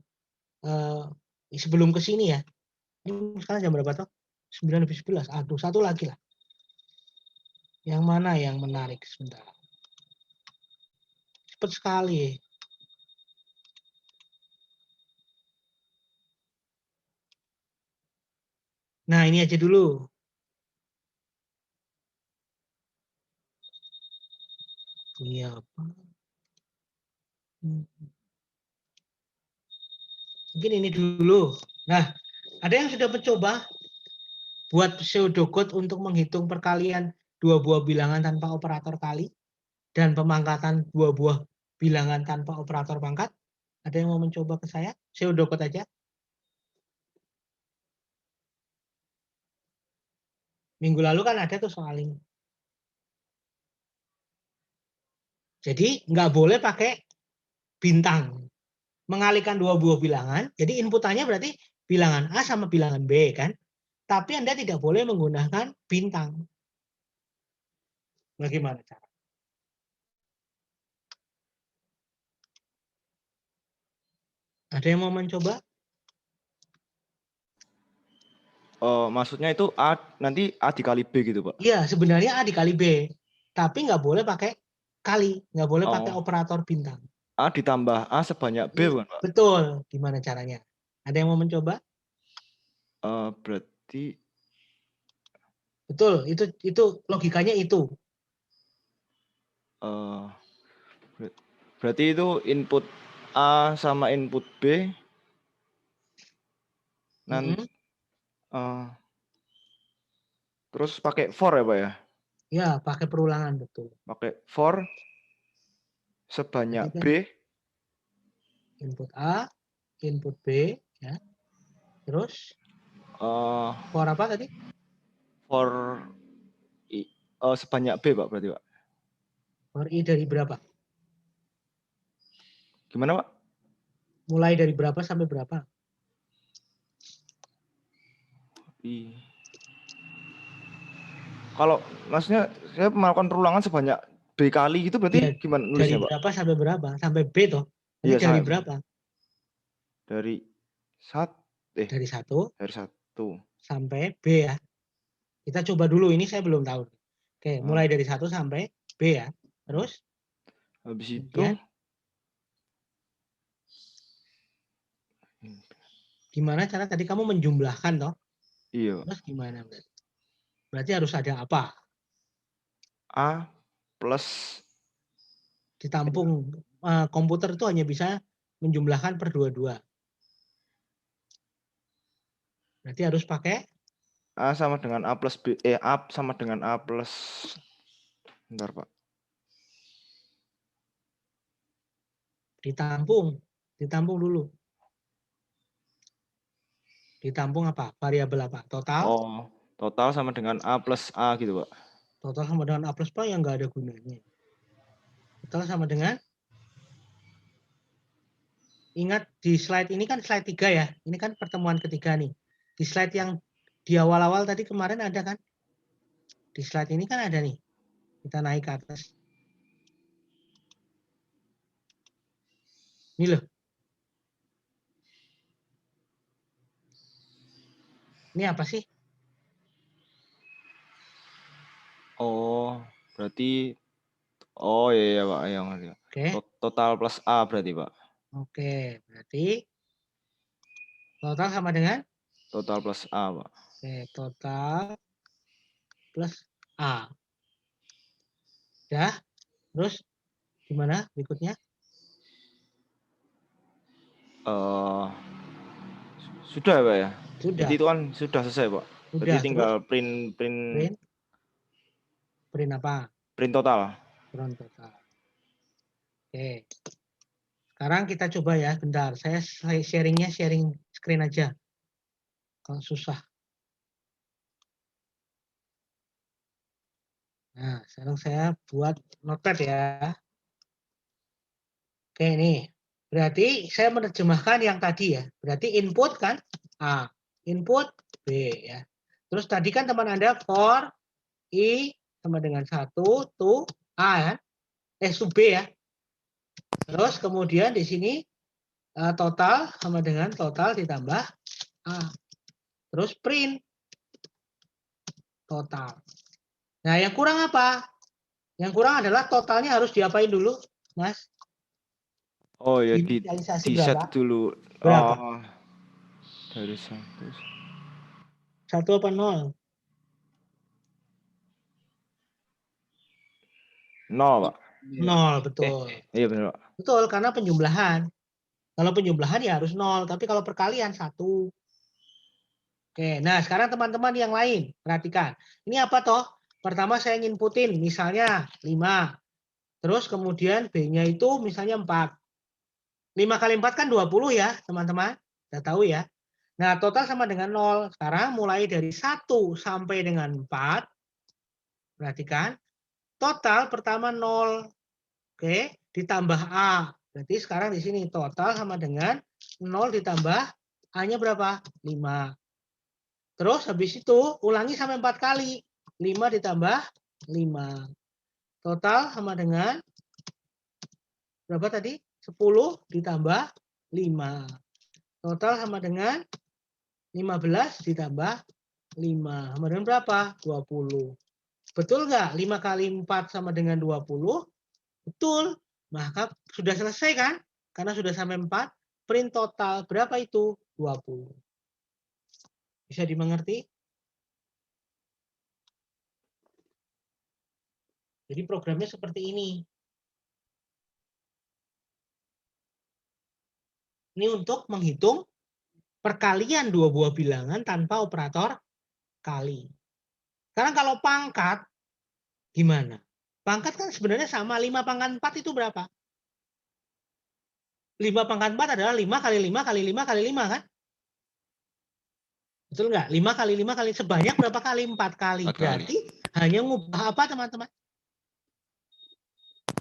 A: sebelum ke sini ya. Ini sekarang jam berapa toh? 9:11. Aduh, satu lagi lah. Yang mana yang menarik sebentar. Cepat sekali. Nah, ini aja dulu. Ini apa? Mungkin ini dulu. Nah, ada yang sudah mencoba buat pseudocode untuk menghitung perkalian dua buah bilangan tanpa operator kali dan pemangkatan dua buah bilangan tanpa operator pangkat? Ada yang mau mencoba ke saya? Pseudocode aja. Minggu lalu kan ada tuh soal ini. Jadi nggak boleh pakai bintang. Mengalihkan dua buah bilangan, jadi inputannya berarti bilangan A sama bilangan B kan. Tapi Anda tidak boleh menggunakan bintang. Bagaimana cara? Ada yang mau mencoba?
B: Maksudnya itu A nanti A dikali B gitu, Pak?
A: Iya, sebenarnya A dikali B. Tapi nggak boleh pakai kali. Nggak boleh pakai operator bintang.
B: A ditambah A sebanyak B, bukan, Pak?
A: Betul. Gimana caranya? Ada yang mau mencoba?
B: Berarti...
A: Betul. Itu logikanya itu.
B: Berarti itu input A sama input B. Nanti... terus pakai for ya, Pak ya?
A: Ya, pakai perulangan, betul.
B: Pakai for sebanyak B.
A: Input A, input B, ya. Terus for apa tadi?
B: For sebanyak B, Pak, berarti, Pak.
A: For I dari berapa?
B: Gimana, Pak?
A: Mulai dari berapa sampai berapa?
B: Kalau maksudnya saya melakukan perulangan sebanyak B kali gitu berarti
A: ya,
B: gimana nulisnya,
A: dari
B: Pak?
A: Berapa sampai berapa? Sampai B toh? Ini
B: Iya,
A: dari berapa?
B: Dari
A: dari 1 sampai B ya. Kita coba dulu, ini saya belum tahu. Oke, mulai dari 1 sampai B ya. Terus?
B: Habis itu
A: gimana cara tadi kamu menjumlahkan toh?
B: Iya.
A: Terus gimana? Berarti harus ada apa?
B: A plus
A: ditampung. Komputer itu hanya bisa menjumlahkan per 2-2. Berarti harus pakai
B: A sama dengan A plus B. A sama dengan A plus... Bentar, Pak.
A: Ditampung dulu. Ditampung apa? Variabel apa? Total?
B: Total sama dengan A plus A gitu, Pak.
A: Total sama dengan A plus A yang nggak ada gunanya. Total sama dengan, ingat di slide ini kan slide 3 ya. Ini kan pertemuan ketiga nih. Di slide yang di awal-awal tadi kemarin ada kan? Di slide ini kan ada nih. Kita naik ke atas. Ini loh. Ini apa sih?
B: Oh, berarti oh iya Pak, yang
A: Oke.
B: total plus A berarti Pak.
A: Oke, berarti total sama dengan
B: Total plus A Pak.
A: oke, total plus A. Dah. Terus gimana berikutnya?
B: Sudah ya Pak ya?
A: Sudah.
B: Jadi itu kan sudah selesai Pak. Berarti
A: Sudah.
B: tinggal
A: Terus print apa?
B: print total.
A: Print total. Oke. Sekarang kita coba ya, bentar. Saya sharing screen aja. Kalau susah. Nah, sekarang saya buat notepad ya. Oke, ini. Berarti saya menerjemahkan yang tadi ya. Berarti input kan A, input B ya. Terus tadi kan teman Anda for I sama dengan 1 to A kan? To B ya. Terus kemudian di sini total sama dengan total ditambah A. Terus print total. Nah, yang kurang apa? Yang kurang adalah totalnya harus diapain dulu, Mas?
B: Oh ya di
A: Inisialisasi
B: set
A: berapa?
B: dulu.
A: Berapa?
B: Oh, dari 1.
A: 1 apa 0?
B: 0 Pak.
A: 0, betul.
B: Iya benar Pak.
A: Betul, karena penjumlahan. Kalau penjumlahan ya harus 0, tapi kalau perkalian 1. Oke, nah sekarang teman-teman yang lain, perhatikan. Ini apa toh? Pertama saya nginputin, misalnya 5. Terus kemudian B-nya itu misalnya 4. 5 kali 4 kan 20 ya, teman-teman. Kita tahu ya. Nah, total sama dengan 0. Sekarang mulai dari 1 sampai dengan 4. Perhatikan. Total pertama 0. Oke, ditambah A. Berarti sekarang di sini total sama dengan 0 ditambah A-nya berapa? 5. Terus habis itu ulangi sampai 4 kali. 5 ditambah 5. Total sama dengan berapa tadi? 10 ditambah 5. Total sama dengan 15 ditambah 5. Sama dengan berapa? 20. Betul nggak? 5 kali 4 sama dengan 20? Betul. Maka sudah selesai kan? Karena sudah sampai 4. Print total. Berapa itu? 20. Bisa dimengerti? Jadi programnya seperti ini. Ini untuk menghitung perkalian dua buah bilangan tanpa operator kali. Sekarang kalau pangkat, gimana? Pangkat kan sebenarnya sama, 5 pangkat 4 itu berapa? 5 pangkat 4 adalah 5 kali 5 kali 5 kali 5 kan? Betul nggak? 5 kali 5 kali sebanyak berapa kali? 4 kali.
B: 4 kali.
A: Berarti hanya ngubah apa teman-teman?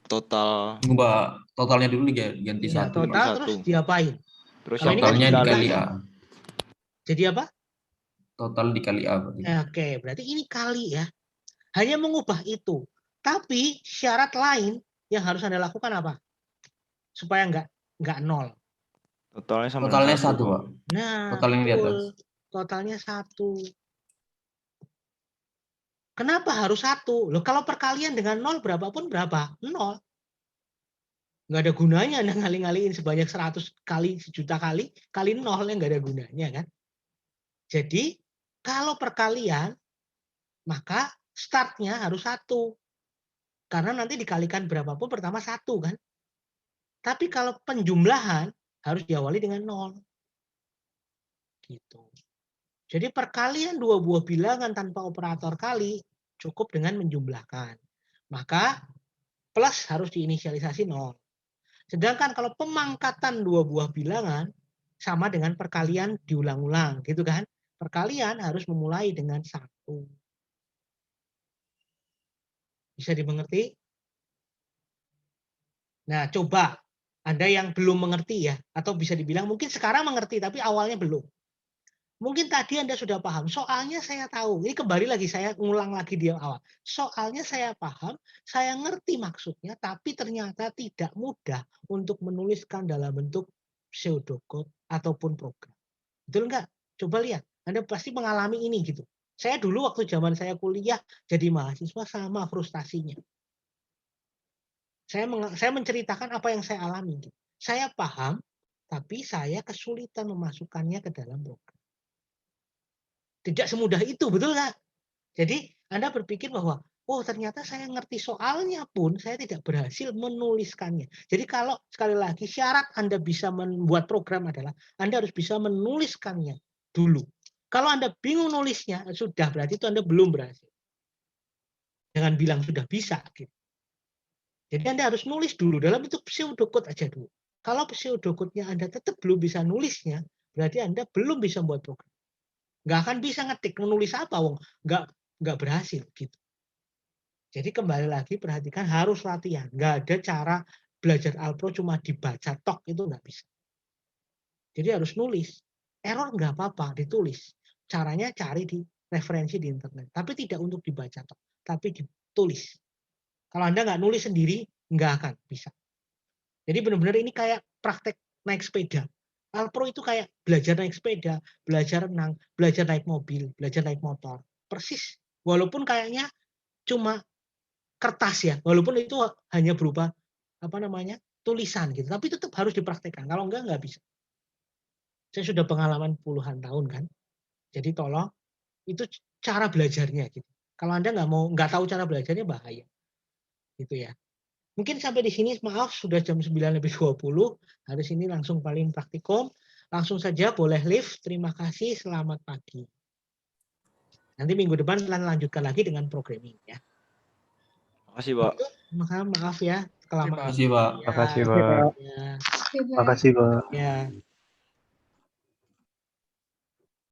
B: Total.
G: Ngubah totalnya dulu ganti
A: Ya,
G: 1.
A: total
B: satu.
A: terus diapain?
B: Terus
A: Kalau
B: yang
A: ini kan
G: Totalnya
A: dikali.
G: dikali A.
A: Jadi apa?
G: Total dikali A. Berarti.
A: Oke, berarti ini kali ya. Hanya mengubah itu. Tapi syarat lain yang harus Anda lakukan apa? Supaya nggak 0.
B: totalnya sama
G: Totalnya
B: dengan
G: 1, Pak.
A: Nah,
G: Total yang di
A: betul.
G: atas.
A: Totalnya 1. Kenapa harus 1? Loh, kalau perkalian dengan 0 berapapun berapa? 0. Nggak ada gunanya Anda ngali-ngaliin sebanyak 100 kali, sejuta kali 0 yang nggak ada gunanya kan. Jadi kalau perkalian maka startnya harus 1. Karena nanti dikalikan berapapun pertama 1 kan. Tapi kalau penjumlahan harus diawali dengan 0. Gitu. Jadi perkalian dua buah bilangan tanpa operator kali cukup dengan menjumlahkan. Maka plus harus diinisialisasi 0. Sedangkan kalau pemangkatan dua buah bilangan sama dengan perkalian diulang-ulang, gitu kan? Perkalian harus memulai dengan 1. Bisa dimengerti? Nah, coba Anda yang belum mengerti ya, atau bisa dibilang mungkin sekarang mengerti tapi awalnya belum. Mungkin tadi Anda sudah paham, soalnya saya tahu. Ini kembali lagi saya ngulang lagi di awal. Soalnya saya paham, saya ngerti maksudnya, tapi ternyata tidak mudah untuk menuliskan dalam bentuk pseudocode ataupun program. Betul nggak? Coba lihat, Anda pasti mengalami ini gitu. Saya dulu waktu zaman saya kuliah jadi mahasiswa sama frustasinya. Saya menceritakan apa yang saya alami. Gitu. Saya paham, tapi saya kesulitan memasukkannya ke dalam program. Tidak semudah itu, betul nggak? Jadi Anda berpikir bahwa, oh ternyata saya ngerti soalnya pun saya tidak berhasil menuliskannya. Jadi kalau sekali lagi syarat Anda bisa membuat program adalah Anda harus bisa menuliskannya dulu. Kalau Anda bingung nulisnya, sudah berarti itu Anda belum berhasil. Jangan bilang sudah bisa. Gitu. Jadi Anda harus nulis dulu dalam bentuk pseudocode aja dulu. Kalau pseudocode-nya Anda tetap belum bisa nulisnya, berarti Anda belum bisa membuat program. Nggak akan bisa ngetik menulis apa, wong nggak berhasil gitu. Jadi kembali lagi perhatikan harus latihan. Nggak ada cara belajar Alpro cuma dibaca tok itu nggak bisa. Jadi harus nulis. Error nggak apa-apa ditulis. Caranya cari di referensi di internet. Tapi tidak untuk dibaca tok, tapi ditulis. Kalau Anda nggak nulis sendiri nggak akan bisa. Jadi benar-benar ini kayak praktek naik sepeda. Alpro itu kayak belajar naik sepeda, belajar renang, belajar naik mobil, belajar naik motor. Persis. Walaupun kayaknya cuma kertas ya, walaupun itu hanya berupa tulisan gitu, tapi tetap harus dipraktekkan. Kalau enggak bisa. Saya sudah pengalaman puluhan tahun kan. Jadi tolong itu cara belajarnya gitu. Kalau Anda nggak tahu cara belajarnya bahaya. Gitu ya. Mungkin sampai di sini, maaf sudah jam 9:20. Hari ini langsung paling praktikum. Langsung saja boleh live. Terima kasih, selamat pagi. Nanti minggu depan kita lanjutkan lagi dengan programming ya.
B: Makasih, Pak.
A: Maaf ya, kelamaan.
G: Makasih, Pak.
D: Makasih, Pak.
A: Ya.
D: Makasih, Pak.
A: Ya.